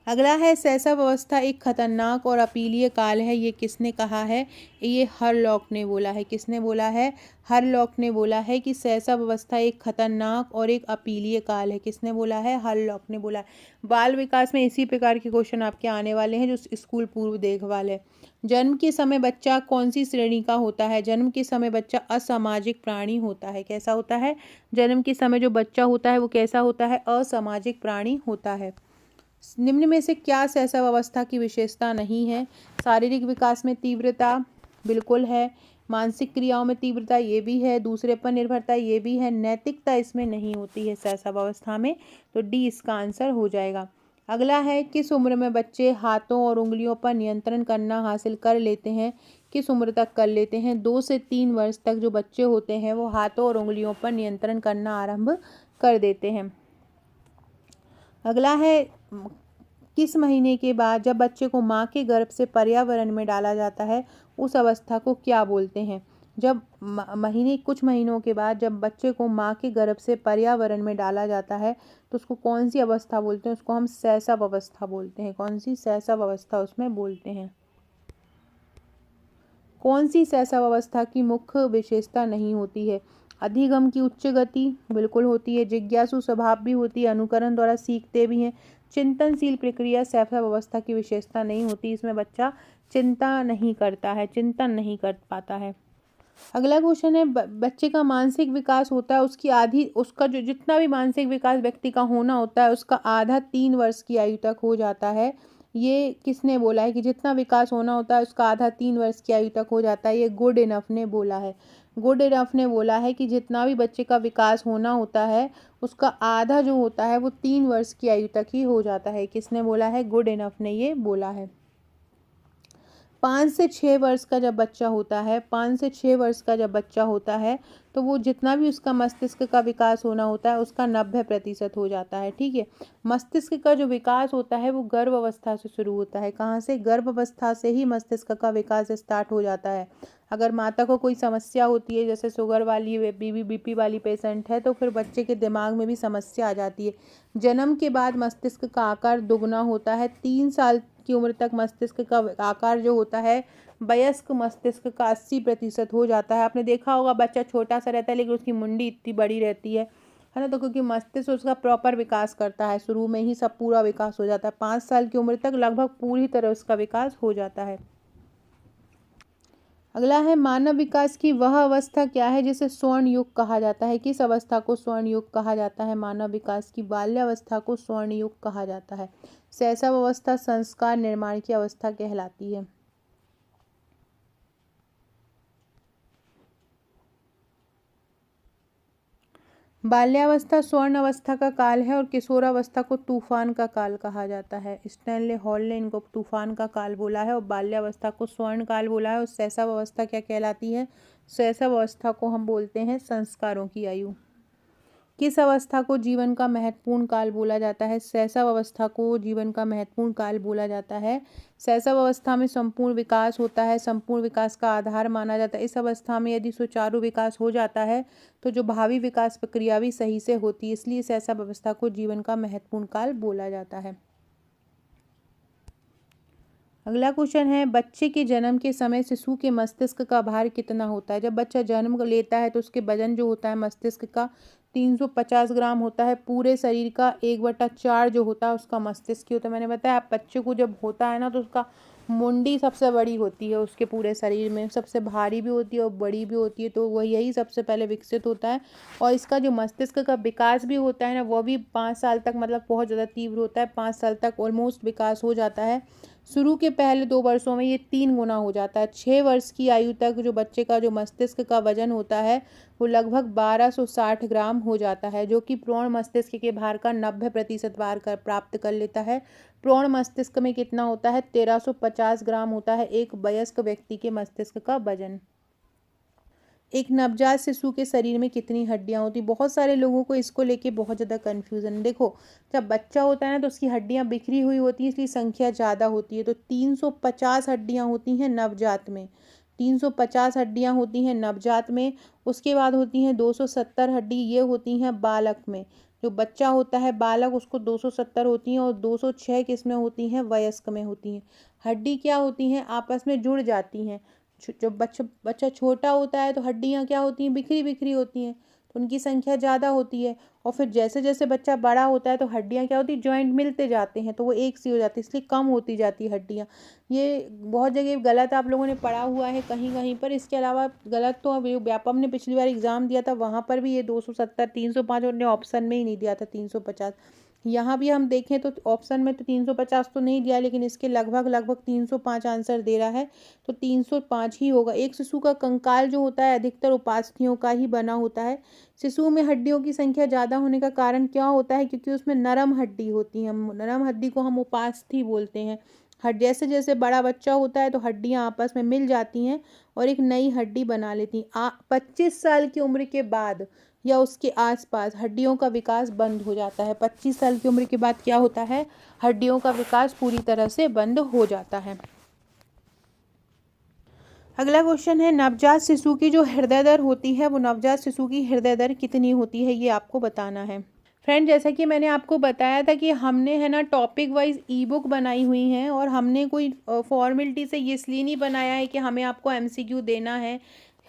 अगला है शैशव अवस्था एक खतरनाक और अपीलीय काल है। ये किसने कहा है, ये हरलॉक ने बोला है। किसने बोला है, हरलॉक ने बोला है कि शैशव अवस्था एक खतरनाक और एक अपीलीय काल है। किसने बोला है, हरलॉक ने बोला है। बाल विकास में इसी प्रकार के क्वेश्चन आपके आने वाले हैं जो स्कूल पूर्व देखभाल है। जन्म के समय बच्चा कौन सी श्रेणी का होता है, जन्म के समय बच्चा असामाजिक प्राणी होता है। कैसा होता है, जन्म के समय जो बच्चा होता है वो कैसा होता है, असामाजिक प्राणी होता है। निम्न में से क्या शैशव अवस्था की विशेषता नहीं है, शारीरिक विकास में तीव्रता बिल्कुल है, मानसिक क्रियाओं में तीव्रता ये भी है, दूसरे पर निर्भरता ये भी है, नैतिकता इसमें नहीं होती है शैशव अवस्था में, तो डी इसका आंसर हो जाएगा। अगला है, किस उम्र में बच्चे हाथों और उंगलियों पर नियंत्रण करना हासिल कर लेते हैं, किस उम्र तक कर लेते हैं। 2 से 3 वर्ष तक जो बच्चे होते हैं वो हाथों और उंगलियों पर नियंत्रण करना आरंभ कर देते हैं। अगला है, किस महीने के बाद जब बच्चे को माँ के गर्भ से पर्यावरण में डाला जाता है उस अवस्था को क्या बोलते हैं। जब कुछ महीनों के बाद जब बच्चे को माँ के गर्भ से पर्यावरण में डाला जाता है तो उसको कौन सी अवस्था बोलते हैं, उसको हम शैशव अवस्था बोलते हैं। कौन सी शैशव अवस्था उसमें बोलते हैं। कौन सी शैशव अवस्था की मुख्य विशेषता नहीं होती है, अधिगम की उच्च गति बिल्कुल होती है, जिज्ञासु स्वभाव भी होती है, अनुकरण द्वारा सीखते भी हैं, चिंतनशील प्रक्रिया शैशव अवस्था की विशेषता नहीं होती। इसमें बच्चा चिंता नहीं करता है, चिंतन नहीं कर पाता है। अगला क्वेश्चन है, बच्चे का मानसिक विकास होता है उसका जो जितना भी मानसिक विकास व्यक्ति का होना होता है उसका आधा 3 वर्ष की आयु तक हो जाता है। ये किसने बोला है कि जितना विकास होना होता है उसका आधा 3 वर्ष की आयु तक हो जाता है, ये गुड इनफ ने बोला है। गुड इनफ ने बोला है कि जितना भी बच्चे का विकास होना होता है उसका आधा जो होता है वो 3 वर्ष की आयु तक ही हो जाता है। किसने बोला है, गुड इनफ ने ये बोला है। 5 से 6 वर्ष का जब बच्चा होता है, 5 से 6 वर्ष का जब बच्चा होता है तो वो जितना भी उसका मस्तिष्क का विकास होना होता है उसका 90% हो जाता है। ठीक है, मस्तिष्क का जो विकास होता है वो गर्भ अवस्था से शुरू होता है। कहाँ से, गर्भ अवस्था से ही मस्तिष्क का विकास स्टार्ट हो जाता है। अगर माता को कोई समस्या होती है, जैसे शुगर वाली बीपी वाली पेशेंट है, तो फिर बच्चे के दिमाग में भी समस्या आ जाती है। जन्म के बाद मस्तिष्क का आकार दुगना होता है। 3 साल की उम्र तक मस्तिष्क का आकार जो होता है वयस्क मस्तिष्क का 80% हो जाता है। आपने देखा होगा बच्चा छोटा सा रहता है लेकिन उसकी मुंडी इतनी बड़ी रहती है ना, तो क्योंकि मस्तिष्क उसका प्रॉपर विकास करता है, शुरू में ही सब पूरा विकास हो जाता है। 5 साल की उम्र तक लगभग पूरी तरह उसका विकास हो जाता है। अगला है, मानव विकास की वह अवस्था क्या है जिसे स्वर्ण युग कहा जाता है। किस अवस्था को स्वर्ण युग कहा जाता है, मानव विकास की बाल्यावस्था को स्वर्ण युग कहा जाता है। शैशव अवस्था संस्कार निर्माण की अवस्था कहलाती है। बाल्यावस्था स्वर्ण अवस्था का काल है और किशोरावस्था को तूफान का काल कहा जाता है। स्टैनले हॉल ने इनको तूफान का काल बोला है और बाल्यावस्था को स्वर्ण काल बोला है। और शैशव अवस्था क्या कहलाती है, शैशव अवस्था को हम बोलते हैं संस्कारों की आयु। किस अवस्था को जीवन का महत्वपूर्ण काल बोला जाता है, शैशव अवस्था को जीवन का महत्वपूर्ण काल बोला जाता है। शैशव अवस्था में संपूर्ण विकास होता है, संपूर्ण विकास का आधार माना जाता है। इस अवस्था में यदि सुचारू विकास हो जाता है तो जो भावी विकास प्रक्रिया भी सही से होती है, इसलिए शैशव अवस्था को जीवन का महत्वपूर्ण काल बोला जाता है। अगला क्वेश्चन है, बच्चे के जन्म के समय शिशु के मस्तिष्क का भार कितना होता है। जब बच्चा जन्म लेता है तो उसके वजन जो होता है मस्तिष्क का 350 ग्राम होता है। पूरे शरीर का 1/4 जो होता है उसका मस्तिष्क होता है। मैंने बताया आप बच्चे को जब होता है ना तो उसका मुंडी सबसे बड़ी होती है उसके पूरे शरीर में, सबसे भारी भी होती है और बड़ी भी होती है, तो वह यही सबसे पहले विकसित होता है। और इसका जो मस्तिष्क का विकास भी होता है ना, वो भी 5 साल तक मतलब बहुत ज़्यादा तीव्र होता है। 5 साल तक ऑलमोस्ट विकास हो जाता है। शुरू के पहले 2 वर्षों में ये 3 गुना हो जाता है। 6 वर्ष की आयु तक जो बच्चे का जो मस्तिष्क का वजन होता है वो लगभग 1260 ग्राम हो जाता है, जो कि प्रौढ़ मस्तिष्क के भार का 90% भार कर प्राप्त कर लेता है। प्रौढ़ मस्तिष्क में कितना होता है? 1350 ग्राम होता है एक वयस्क व्यक्ति के मस्तिष्क का वजन। एक नवजात शिशु के शरीर में कितनी हड्डियां होती? बहुत सारे लोगों को इसको लेके बहुत ज़्यादा कन्फ्यूज़न है। देखो, जब बच्चा होता है ना तो उसकी हड्डियां बिखरी हुई होती हैं, इसलिए संख्या ज़्यादा होती है। तो 350 हड्डियां होती हैं नवजात में। 350 हड्डियां होती हैं नवजात में। उसके बाद होती हैं 270 हड्डी, ये होती हैं बालक में। जो बच्चा होता है बालक, उसको 270 होती हैं, और 206 किसमें होती हैं? वयस्क में होती हैं। हड्डी क्या होती हैं? आपस में जुड़ जाती हैं। जब बच्चा छोटा होता है तो हड्डियाँ क्या होती हैं? बिखरी बिखरी होती हैं, तो उनकी संख्या ज़्यादा होती है। और फिर जैसे जैसे बच्चा बड़ा होता है तो हड्डियाँ क्या होती हैं? जॉइंट मिलते जाते हैं, तो वो एक सी हो जाती है, इसलिए कम होती जाती है हड्डियाँ। ये बहुत जगह गलत आप लोगों ने पढ़ा हुआ है कहीं कहीं पर। इसके अलावा गलत तो अभी व्यापम ने पिछली बार एग्जाम दिया था, वहाँ पर भी ये 270 305 उन्होंने ऑप्शन में ही नहीं दिया था 350। यहाँ भी हम देखें तो ऑप्शन में तो 350 तो नहीं दिया, लेकिन इसके लगभग लगभग 305 आंसर दे रहा है, तो 305 ही होगा। एक शिशु का कंकाल जो होता है अधिकतर उपास्थियों का ही बना होता है। शिशु में हड्डियों की संख्या ज़्यादा होने का कारण क्या होता है? क्योंकि उसमें नरम हड्डी होती है। नरम हड्डी को हम उपास्थि बोलते हैं। जैसे जैसे बड़ा बच्चा होता है तो हड्डियाँ आपस में मिल जाती हैं और एक नई हड्डी बना लेती हैं। 25 साल की उम्र के बाद या उसके आसपास हड्डियों का विकास बंद हो जाता है। 25 साल की उम्र के बाद क्या होता है? हड्डियों का विकास पूरी तरह से बंद हो जाता है। अगला क्वेश्चन है, नवजात शिशु की जो हृदय दर होती है, वो नवजात शिशु की हृदय दर कितनी होती है? ये आपको बताना है। फ्रेंड, जैसा कि मैंने आपको बताया था कि हमने है ना टॉपिक वाइज ई बुक बनाई हुई हैं, और हमने कोई फॉर्मेलिटी से ये इसलिए नहीं बनाया है कि हमें आपको एमसीक्यू देना है।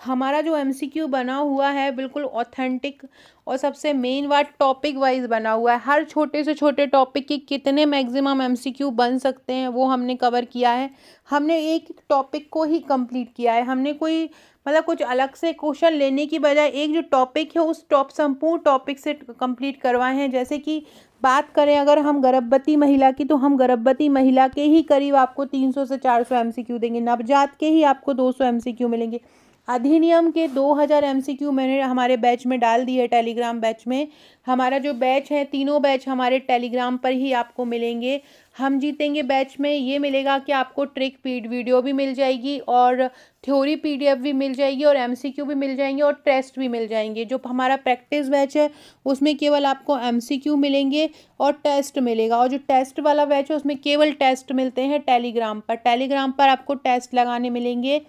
हमारा जो एमसीक्यू बना हुआ है बिल्कुल ऑथेंटिक और सबसे मेन बात टॉपिक वाइज बना हुआ है। हर छोटे से छोटे टॉपिक की कितने मैक्सिमम एमसीक्यू बन सकते हैं वो हमने कवर किया है। हमने एक टॉपिक को ही कंप्लीट किया है। हमने कोई मतलब कुछ अलग से क्वेश्चन लेने की बजाय एक जो टॉपिक है उस संपूर्ण टॉपिक से कंप्लीट करवाए हैं। जैसे कि बात करें अगर हम गर्भवती महिला की, तो हम गर्भवती महिला के ही करीब आपको 300 से 400 एमसीक्यू देंगे। नवजात के ही आपको 200 एमसीक्यू मिलेंगे। अधिनियम के 2000 एमसीक्यू मैंने हमारे बैच में डाल दिए, टेलीग्राम बैच में। हमारा जो बैच है, तीनों बैच हमारे टेलीग्राम पर ही आपको मिलेंगे। हम जीतेंगे बैच में ये मिलेगा कि आपको ट्रिक वीडियो भी मिल जाएगी, और थ्योरी पीडीएफ भी मिल जाएगी, और एमसीक्यू भी मिल जाएंगे, और टेस्ट भी मिल जाएंगे। जो हमारा प्रैक्टिस बैच है उसमें केवल आपको एमसीक्यू मिलेंगे और टेस्ट मिलेगा, और जो टेस्ट वाला बैच है उसमें केवल टेस्ट मिलते हैं टेलीग्राम पर। टेलीग्राम पर आपको टेस्ट लगाने मिलेंगे,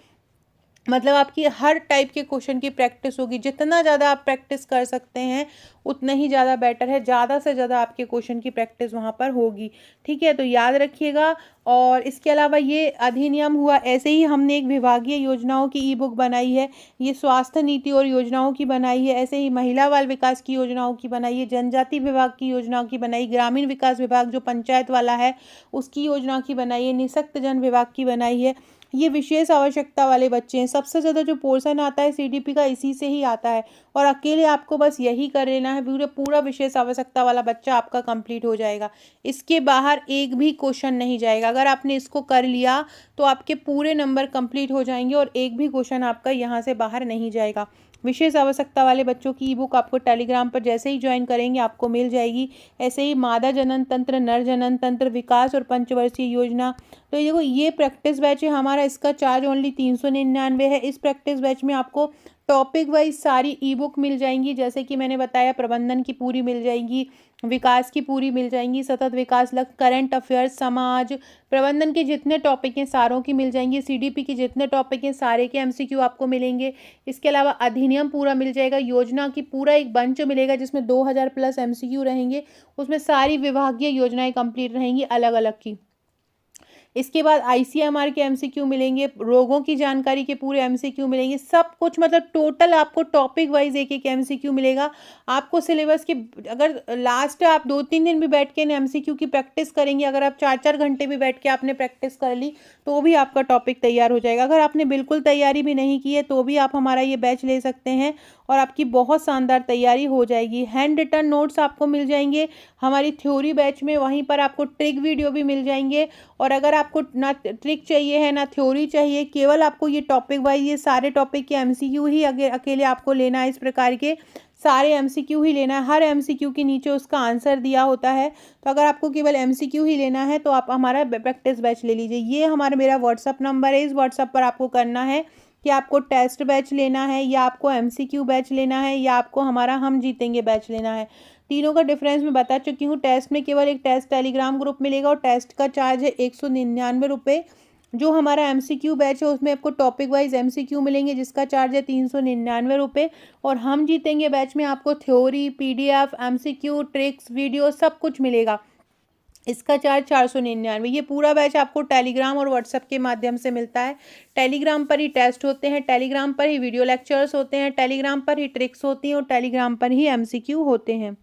मतलब आपकी हर टाइप के क्वेश्चन की प्रैक्टिस होगी। जितना ज़्यादा आप प्रैक्टिस कर सकते हैं उतना ही ज़्यादा बेटर है। ज़्यादा से ज़्यादा आपके क्वेश्चन की प्रैक्टिस वहाँ पर होगी, ठीक है? तो याद रखिएगा। और इसके अलावा ये अधिनियम हुआ, ऐसे ही हमने एक विभागीय योजनाओं की ई बुक बनाई है। ये स्वास्थ्य नीति और योजनाओं की बनाई है। ऐसे ही महिला बाल विकास की योजनाओं की बनाई है। जनजाति विभाग की योजनाओं की बनाई। ग्रामीण विकास विभाग जो पंचायत वाला है उसकी योजना की बनाई है। निःशक्त जन विभाग की बनाई है। ये विशेष आवश्यकता वाले बच्चे हैं। सबसे ज़्यादा जो पोर्शन आता है सीडीपी का इसी से ही आता है, और अकेले आपको बस यही कर लेना है, पूरा विशेष आवश्यकता वाला बच्चा आपका कंप्लीट हो जाएगा। इसके बाहर एक भी क्वेश्चन नहीं जाएगा। अगर आपने इसको कर लिया तो आपके पूरे नंबर कंप्लीट हो जाएंगे और एक भी क्वेश्चन आपका यहाँ से बाहर नहीं जाएगा। विशेष आवश्यकता वाले बच्चों की ई बुक आपको टेलीग्राम पर जैसे ही ज्वाइन करेंगे आपको मिल जाएगी। ऐसे ही मादा जनन तंत्र, नर जनन तंत्र, विकास और पंचवर्षीय योजना। तो देखो ये प्रैक्टिस बैच है हमारा, इसका चार्ज ओनली 399 है। इस प्रैक्टिस बैच में आपको टॉपिक वाइज सारी ई बुक मिल जाएंगी। जैसे कि मैंने बताया, प्रबंधन की पूरी मिल जाएंगी, विकास की पूरी मिल जाएंगी, सतत विकास लक्ष्य, करंट अफेयर्स, समाज, प्रबंधन के जितने टॉपिक हैं सारों की मिल जाएंगी। सीडीपी के जितने टॉपिक हैं सारे के एमसीक्यू आपको मिलेंगे। इसके अलावा अधिनियम पूरा मिल जाएगा। योजना की पूरा एक बंच मिलेगा जिसमें 2000 प्लस एमसीक्यू रहेंगे। उसमें सारी विभागीय योजनाएं कंप्लीट रहेंगी अलग अलग की। इसके बाद आईसीएमआर के एमसीक्यू मिलेंगे, रोगों की जानकारी के पूरे एमसीक्यू मिलेंगे, सब कुछ मतलब टोटल आपको टॉपिक वाइज एक एक एमसीक्यू मिलेगा। आपको सिलेबस के अगर लास्ट आप 2-3 दिन भी बैठ के इन एमसीक्यू की प्रैक्टिस करेंगे, अगर आप 4-4 घंटे भी बैठ के आपने प्रैक्टिस कर ली तो भी आपका टॉपिक तैयार हो जाएगा। अगर आपने बिल्कुल तैयारी भी नहीं की है तो भी आप हमारा ये बैच ले सकते हैं और आपकी बहुत शानदार तैयारी हो जाएगी। हैंड रिटन नोट्स आपको मिल जाएंगे हमारी थ्योरी बैच में, वहीं पर आपको ट्रिक वीडियो भी मिल जाएंगे। और अगर आपको ना ट्रिक चाहिए है ना थ्योरी चाहिए, केवल आपको ये टॉपिक वाइज ये सारे टॉपिक के एमसीक्यू ही अकेले आपको लेना है, इस प्रकार के सारे एमसीक्यू ही लेना है। हर एमसीक्यू के नीचे उसका आंसर दिया होता है, तो अगर आपको केवल एमसीक्यू ही लेना है तो आप हमारा प्रैक्टिस बैच ले लीजिए। ये हमारा मेरा व्हाट्सअप नंबर है, इस व्हाट्सअप पर आपको करना है कि आपको टेस्ट बैच लेना है या आपको एमसीक्यू बैच लेना है या आपको हमारा हम जीतेंगे बैच लेना है। तीनों का डिफरेंस मैं बता चुकी हूँ। टेस्ट में केवल एक टेस्ट टेलीग्राम ग्रुप मिलेगा और टेस्ट का चार्ज है 199 रुपये। जो हमारा एमसीक्यू बैच है उसमें आपको टॉपिक वाइज एमसीक्यू मिलेंगे जिसका चार्ज है 399 रुपये। और हम जीतेंगे बैच में आपको theory, PDF, MCQ, tricks, video सब कुछ मिलेगा, इसका चार्ज 499। ये पूरा बैच आपको टेलीग्राम और व्हाट्सएप के माध्यम से मिलता है। टेलीग्राम पर ही टेस्ट होते हैं, टेलीग्राम पर ही वीडियो लेक्चर्स होते हैं, टेलीग्राम पर ही ट्रिक्स होती हैं और टेलीग्राम पर ही एमसीक्यू होते हैं।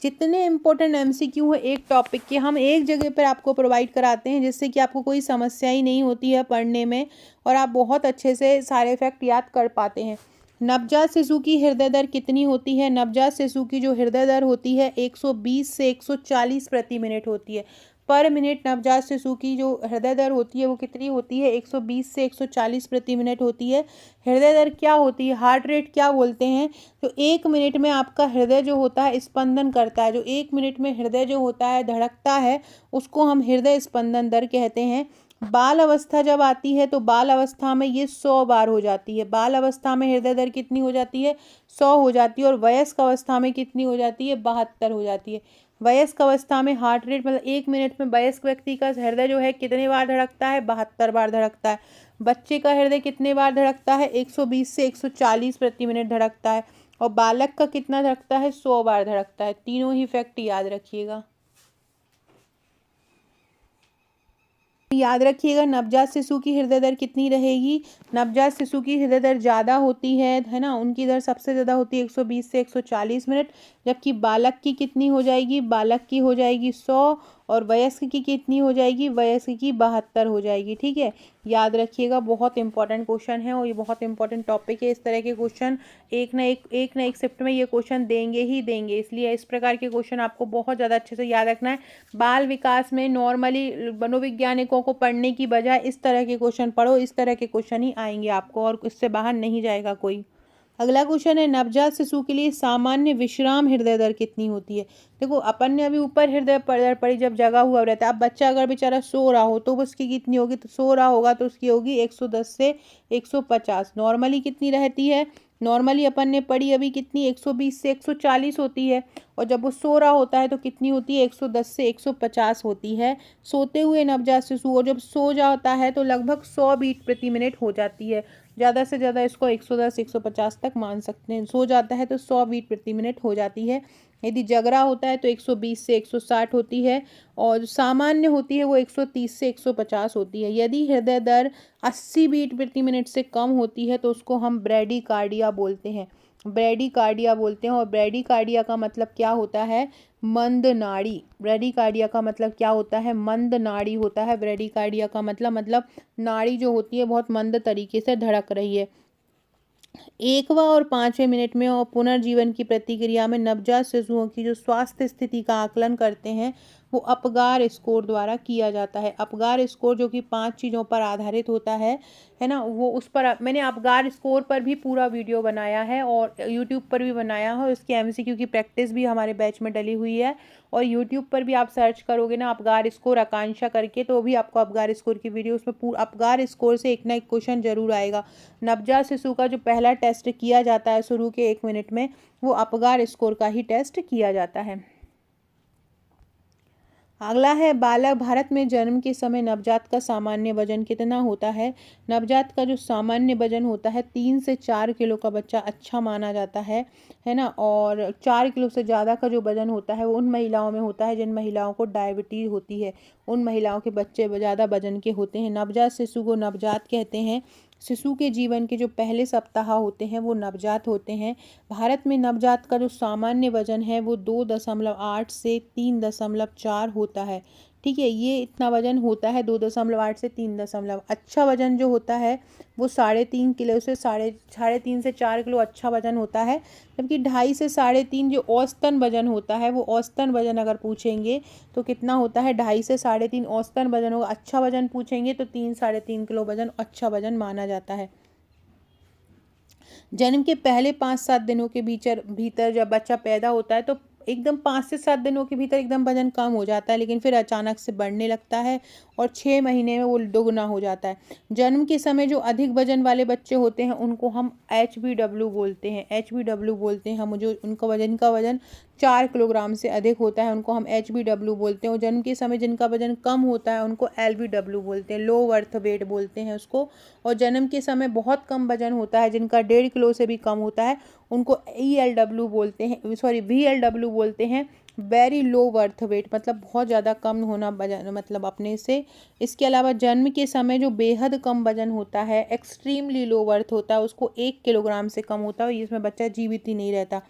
जितने इम्पोर्टेंट एमसीक्यू है एक टॉपिक के हम एक जगह पर आपको प्रोवाइड कराते हैं, जिससे कि आपको कोई समस्या ही नहीं होती है पढ़ने में और आप बहुत अच्छे से सारे फैक्ट याद कर पाते हैं। नवजात शिशु की हृदय दर कितनी होती है? नवजात शिशु की जो हृदय दर होती है 120 से 140 प्रति मिनट होती है। पर मिनट नवजात शिशु की जो हृदय दर होती है वो कितनी होती है? 120 से 140 प्रति मिनट होती है। हृदय दर क्या होती है, हार्ट रेट क्या बोलते हैं? तो 1 मिनट में आपका हृदय जो होता है स्पंदन करता है, जो 1 मिनट में हृदय जो होता है धड़कता है उसको हम हृदय स्पंदन दर कहते हैं। बाल अवस्था जब आती है तो बाल अवस्था में ये 100 बार हो जाती है। बाल अवस्था में हृदय दर कितनी हो जाती है? 100 हो जाती है। और वयस्क अवस्था में कितनी हो जाती है? 72 हो जाती है। वयस्क अवस्था में हार्ट रेट मतलब 1 मिनट में वयस्क व्यक्ति का हृदय जो है कितने बार धड़कता है? 72 बार धड़कता है। बच्चे का हृदय कितने बार धड़कता है? 120 से 140 प्रति मिनट धड़कता है। और बालक का कितना धड़कता है? 100 बार धड़कता है। तीनों ही फैक्ट याद रखिएगा। याद रखिएगा नवजात शिशु की हृदय दर कितनी रहेगी? नवजात शिशु की हृदय दर ज़्यादा होती है ना, उनकी दर सबसे ज़्यादा होती है 120 से 140 मिनट। जबकि बालक की कितनी हो जाएगी? बालक की हो जाएगी 100। और वयस्क की कितनी हो जाएगी? वयस्क की 72 हो जाएगी। ठीक है, याद रखिएगा, बहुत इंपॉर्टेंट क्वेश्चन है और ये बहुत इंपॉर्टेंट टॉपिक है। इस तरह के क्वेश्चन एक ना एक शिफ्ट में ये क्वेश्चन देंगे ही देंगे, इसलिए इस प्रकार के क्वेश्चन आपको बहुत ज़्यादा अच्छे से याद रखना है। बाल विकास में नॉर्मली मनोवैज्ञानिकों को पढ़ने की बजाय इस तरह के क्वेश्चन पढ़ो, इस तरह के क्वेश्चन ही आएंगे आपको और इससे बाहर नहीं जाएगा कोई। अगला क्वेश्चन है नवजात शिशु के लिए सामान्य विश्राम हृदय दर कितनी होती है? देखो अपन ने अभी ऊपर हृदय दर पढ़ी जब जगा हुआ रहता है। अब बच्चा अगर बेचारा सो रहा हो तो उसकी कितनी होगी? तो सो रहा होगा तो उसकी होगी 110 से 150। नॉर्मली कितनी रहती है? नॉर्मली अपन ने पढ़ी अभी कितनी? 120 से 140 होती है। और जब वो सो रहा होता है तो कितनी होती है? 110 से 150 होती है सोते हुए नवजात शिशु। और जब सो जाता है तो लगभग 100 बीट प्रति मिनट हो जाती है। ज़्यादा से ज़्यादा इसको 110 150 तक मान सकते हैं। सो जाता है तो 100 बीट प्रति मिनट हो जाती है। यदि जग रहा होता है तो 120 से 160 होती है। और जो सामान्य होती है वो 130 से 150 होती है। यदि हृदय दर 80 बीट प्रति मिनट से कम होती है तो उसको हम ब्रैडीकार्डिया बोलते हैं। ब्रैडीकार्डिया बोलते हैं। और ब्रैडीकार्डिया का मतलब क्या होता है? मंद नाड़ी। ब्रैडीकार्डिया का मतलब क्या होता है? मंद नाड़ी होता है। ब्रैडीकार्डिया का मतलब नाड़ी जो होती है बहुत मंद तरीके से धड़क रही है। 1वां और 5वें मिनट में और पुनर्जीवन की प्रतिक्रिया में नवजात शिशुओं की जो स्वास्थ्य स्थिति का आकलन करते हैं वो अपगार स्कोर द्वारा किया जाता है। अपगार स्कोर जो कि 5 चीज़ों पर आधारित होता है ना, वो उस पर मैंने अपगार स्कोर पर भी पूरा वीडियो बनाया है और यूट्यूब पर भी बनाया है। उसकी एमसीक्यू की प्रैक्टिस भी हमारे बैच में डली हुई है। और यूट्यूब पर भी आप सर्च करोगे ना अपगार स्कोर आकांक्षा करके तो भी आपको अपगार स्कोर की वीडियो, उसमें पूरा अपगार स्कोर से एक ना एक क्वेश्चन जरूर आएगा। नवजात शिशु का जो पहला टेस्ट किया जाता है शुरू के 1 मिनट में वो अपगार स्कोर का ही टेस्ट किया जाता है। अगला है बालक भारत में जन्म के समय नवजात का सामान्य वजन कितना होता है। नवजात का जो सामान्य वजन होता है 3 से 4 किलो का बच्चा अच्छा माना जाता है ना। और 4 किलो से ज़्यादा का जो वजन होता है वो उन महिलाओं में होता है जिन महिलाओं को डायबिटीज़ होती है, उन महिलाओं के बच्चे ज़्यादा वजन के होते हैं। नवजात शिशु को नवजात कहते हैं। शिशु के जीवन के जो पहले सप्ताह होते हैं वो नवजात होते हैं। भारत में नवजात का जो सामान्य वजन है वो 2.8 से 3.4 होता है। ठीक है, ये इतना वजन होता है 2.8 से 3। अच्छा वजन जो होता है वो 3.5 किलो से 3.5 से 4 किलो अच्छा वजन होता है। जबकि 2.5 से 3.5 जो औसतन वजन होता है वो औसतन वजन अगर पूछेंगे तो कितना होता है, 2.5 से 3.5 औसतन वजन होगा। अच्छा वजन पूछेंगे तो 3-3.5 किलो वजन अच्छा वजन माना जाता है। जन्म के पहले 5-7 दिनों के भीतर भीतर जब बच्चा पैदा होता है तो एकदम 5 से 7 दिनों के भीतर एकदम वजन कम हो जाता है, लेकिन फिर अचानक से बढ़ने लगता है और 6 महीने में वो दोगुना हो जाता है। जन्म के समय जो अधिक वजन वाले बच्चे होते हैं उनको हम HBW बोलते हैं। HBW बोलते हैं हम, जो उनका वजन 4 किलोग्राम से अधिक होता है उनको हम HBW बोलते हैं। और जन्म के समय जिनका वजन कम होता है उनको LBW बोलते हैं, लो बर्थ वेट बोलते हैं उसको। और जन्म के समय बहुत कम वजन होता है जिनका 1.5 किलो से भी कम होता है उनको ELW बोलते हैं, सॉरी VLW बोलते हैं, वेरी लो बर्थ वेट, मतलब बहुत ज़्यादा कम होना वजन मतलब अपने से। इसके अलावा जन्म के समय जो बेहद कम वजन होता है, एक्सट्रीमली लो बर्थ होता है, उसको 1 किलोग्राम से कम होता है, इसमें बच्चा जीवित ही नहीं रहता।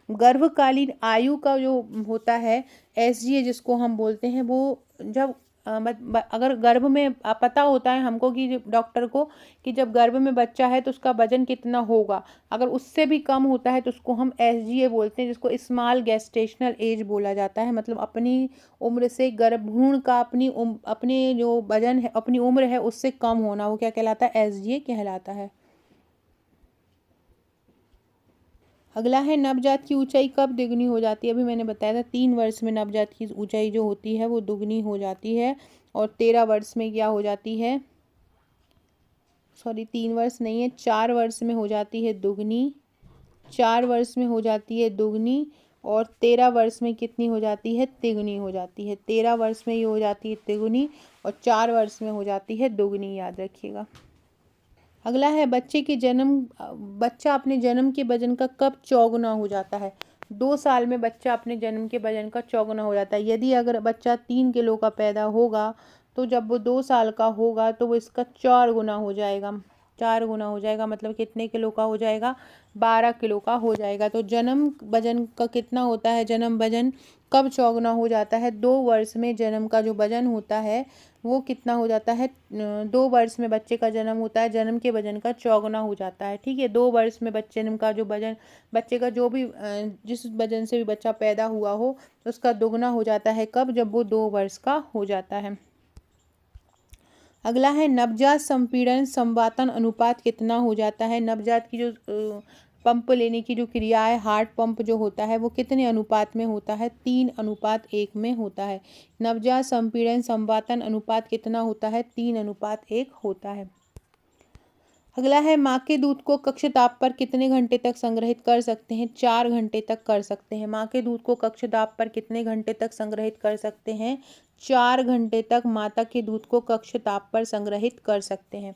गर्भकालीन आयु का जो होता है SGA जिसको हम बोलते हैं, वो जब अगर गर्भ में पता होता है हमको कि डॉक्टर को कि जब गर्भ में बच्चा है तो उसका वजन कितना होगा, अगर उससे भी कम होता है तो उसको हम SGA बोलते हैं, जिसको स्मॉल गेस्टेशनल एज बोला जाता है। मतलब अपनी उम्र से गर्भभ्रूण का अपने जो वजन है, अपनी उम्र है उससे कम होना, वो क्या कहलाता है, SGA कहलाता है। अगला है नवजात की ऊंचाई कब दोगुनी हो जाती है। अभी मैंने बताया था 3 वर्ष में नवजात की ऊंचाई जो होती है वो दोगुनी हो जाती है। और 13 वर्ष में क्या हो जाती है, सॉरी 3 वर्ष नहीं है, 4 वर्ष में हो जाती है दोगुनी। 4 वर्ष में हो जाती है दोगुनी और 13 वर्ष में कितनी हो जाती है, तिगुनी हो जाती है। 13 वर्ष में ये हो जाती है तिगुनी और 4 वर्ष में हो जाती है दोगुनी, याद रखिएगा। अगला है बच्चा अपने जन्म के वजन का कब चौगुना हो जाता है। 2 साल में बच्चा अपने जन्म के वजन का चौगुना हो जाता है। यदि अगर बच्चा 3 किलो का पैदा होगा तो जब वो 2 साल का होगा तो वो इसका 4 गुना हो जाएगा। 4 गुना हो जाएगा मतलब कितने किलो का हो जाएगा, 12 किलो का हो जाएगा। तो जन्म वजन का कितना होता है, जन्म वजन कब चौगुना हो जाता है, 2 वर्ष में जन्म का जो वजन होता है वो कितना हो जाता है, 2 वर्ष में बच्चे का जन्म होता है, जन्म के वजन का चौगुना हो जाता है। ठीक है, 2 वर्ष में जन्म का जो वजन बच्चे का जो भी जिस वजन से भी बच्चा पैदा हुआ हो उसका दोगुना हो जाता है, कब, जब वो 2 वर्ष का हो जाता है। अगला है नवजात संपीड़न संवातन अनुपात कितना हो जाता है। नवजात की जो पंप लेने की जो क्रिया है, हार्ट पंप जो होता है वो कितने अनुपात में होता है, 3:1 में होता है। नवजात संपीड़न संवातन अनुपात कितना होता है, 3:1 होता है। अगला है माँ के दूध को कक्ष दाब पर कितने घंटे तक संग्रहित कर सकते हैं, 4 घंटे तक कर सकते हैं। माँ के दूध को कक्ष दाब पर कितने घंटे तक संग्रहित कर सकते हैं, 4 घंटे तक माता के दूध को कक्ष ताप पर संग्रहित कर सकते हैं।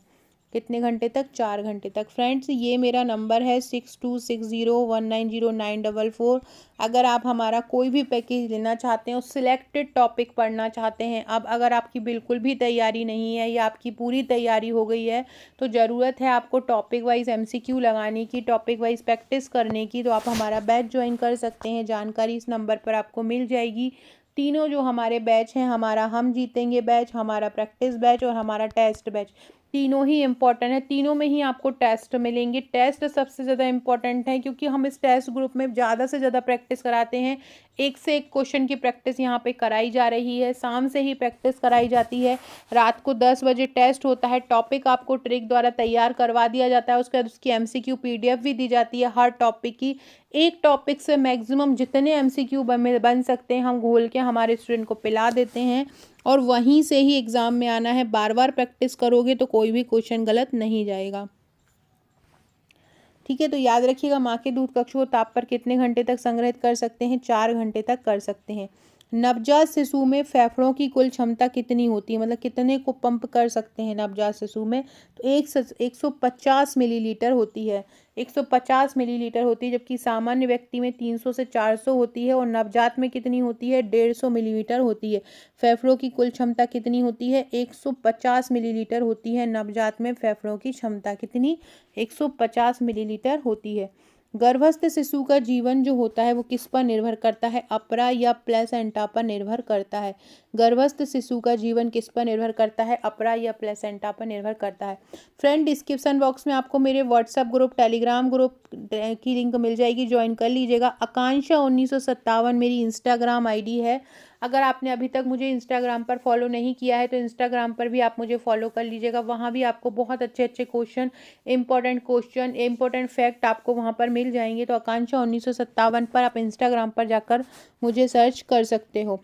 कितने घंटे तक, 4 घंटे तक। फ्रेंड्स ये मेरा नंबर है 6260190944। अगर आप हमारा कोई भी पैकेज लेना चाहते हैं और सिलेक्टेड टॉपिक पढ़ना चाहते हैं, अब अगर आपकी बिल्कुल भी तैयारी नहीं है या आपकी पूरी तैयारी हो गई है तो ज़रूरत है आपको टॉपिक वाइज MCQ लगाने की, टॉपिक वाइज प्रैक्टिस करने की, तो आप हमारा बैच ज्वाइन कर सकते हैं। जानकारी इस नंबर पर आपको मिल जाएगी। तीनों जो हमारे बैच हैं, हमारा हम जीतेंगे बैच, हमारा प्रैक्टिस बैच और हमारा टेस्ट बैच, तीनों ही इम्पॉर्टेंट है। तीनों में ही आपको टेस्ट मिलेंगे। टेस्ट सबसे ज़्यादा इम्पॉर्टेंट है क्योंकि हम इस टेस्ट ग्रुप में ज़्यादा से ज़्यादा प्रैक्टिस कराते हैं। एक से एक क्वेश्चन की प्रैक्टिस यहाँ पे कराई जा रही है, शाम से ही प्रैक्टिस कराई जाती है। रात को 10 बजे टेस्ट होता है, टॉपिक आपको ट्रिक द्वारा तैयार करवा दिया जाता है, उसके बाद उसकी MCQ PDF भी दी जाती है हर टॉपिक की। एक टॉपिक से मैक्सिमम जितने MCQ बन सकते हैं हम घोल के हमारे स्टूडेंट को पिला देते हैं और वहीं से ही एग्ज़ाम में आना है। बार बार प्रैक्टिस करोगे तो कोई भी क्वेश्चन गलत नहीं जाएगा। ठीक है, तो याद रखिएगा माँ के दूध कक्ष को ताप पर कितने घंटे तक संग्रहित कर सकते हैं, 4 घंटे तक कर सकते हैं। नवजात शिशु में फेफड़ों की कुल क्षमता कितनी होती है, मतलब कितने को पंप कर सकते हैं नवजात शिशु में, तो 150 मिलीलीटर होती है। 150 मिलीलीटर होती है, जबकि सामान्य व्यक्ति में 300 से 400 होती है, और नवजात में कितनी होती है, 150 मिलीलीटर होती है। फेफड़ों की कुल क्षमता कितनी होती है, 150 मिलीलीटर होती है। नवजात में फेफड़ों की क्षमता कितनी, 150 मिलीलीटर होती है। गर्भस्थ शिशु का जीवन जो होता है वो किस पर निर्भर करता है, अपरा या प्लेसेंटा पर निर्भर करता है। गर्भस्थ शिशु का जीवन किस पर निर्भर करता है, अपरा या प्लेसेंटा पर निर्भर करता है। फ्रेंड, डिस्क्रिप्शन बॉक्स में आपको मेरे व्हाट्सएप ग्रुप, टेलीग्राम ग्रुप की लिंक मिल जाएगी, ज्वाइन कर लीजिएगा। आकांक्षा 1957 मेरी इंस्टाग्राम आईडी है। अगर आपने अभी तक मुझे इंस्टाग्राम पर फॉलो नहीं किया है तो इंस्टाग्राम पर भी आप मुझे फॉलो कर लीजिएगा। वहाँ भी आपको बहुत अच्छे अच्छे क्वेश्चन, इंपॉर्टेंट फैक्ट आपको वहाँ पर मिल जाएंगे। तो आकांक्षा 1957 पर आप इंस्टाग्राम पर जाकर मुझे सर्च कर सकते हो।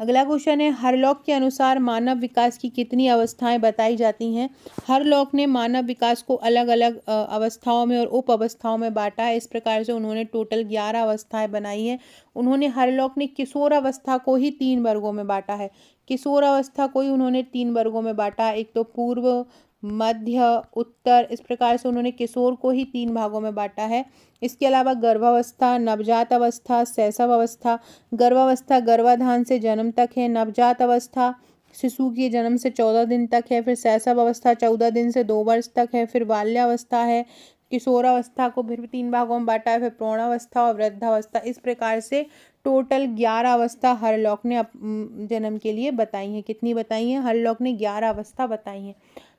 अगला क्वेश्चन है, हरलॉक के अनुसार मानव विकास की कितनी अवस्थाएं बताई जाती हैं। हरलॉक ने मानव विकास को अलग अलग अवस्थाओं में और उप अवस्थाओं में बांटा है। इस प्रकार से उन्होंने टोटल 11 अवस्थाएं बनाई हैं। हरलॉक ने किशोर अवस्था को ही 3 वर्गों में बांटा है। किशोर अवस्था को ही उन्होंने 3 वर्गों में बांटा है। एक तो पूर्व, मध्य, उत्तर, इस प्रकार से उन्होंने किशोर को ही 3 भागों में बांटा है। इसके अलावा गर्भावस्था, नवजात अवस्था, शैशव अवस्था। गर्भावस्था गर्भाधान से जन्म तक है। नवजात अवस्था शिशु के जन्म से 14 दिन तक है। फिर शैशव अवस्था 14 दिन से 2 वर्ष तक है। फिर बाल्यावस्था है। किशोरावस्था को फिर 3 भागों में बांटा है। फिर प्रौढ़ावस्था और वृद्धावस्था। इस प्रकार से टोटल 11 अवस्था हरलॉक ने जन्म के लिए बताई हैं। कितनी बताई हैं, हरलॉक ने 11 अवस्था बताई हैं।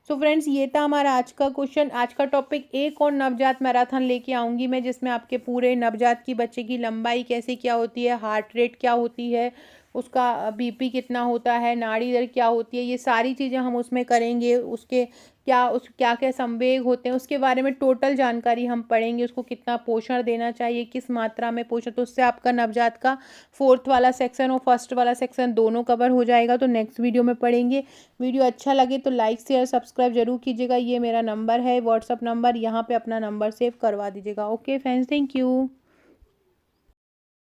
सो फ्रेंड्स, ये था हमारा आज का क्वेश्चन, आज का टॉपिक। एक और नवजात मैराथन लेके आऊँगी मैं, जिसमें आपके पूरे नवजात की बच्चे की लंबाई कैसे क्या होती है, हार्ट रेट क्या होती है, उसका बीपी कितना होता है, नाड़ी दर क्या होती है, ये सारी चीज़ें हम उसमें करेंगे। उसके क्या क्या संवेग होते हैं उसके बारे में टोटल जानकारी हम पढ़ेंगे। उसको कितना पोषण देना चाहिए, किस मात्रा में पोषण, तो उससे आपका नवजात का 4th वाला सेक्शन और 1st वाला सेक्शन दोनों कवर हो जाएगा। तो नेक्स्ट वीडियो में पढ़ेंगे। वीडियो अच्छा लगे तो लाइक शेयर सब्सक्राइब जरूर कीजिएगा। ये मेरा नंबर है, व्हाट्सअप नंबर, यहाँ पे अपना नंबर सेव करवा दीजिएगा। Okay friends, thank you.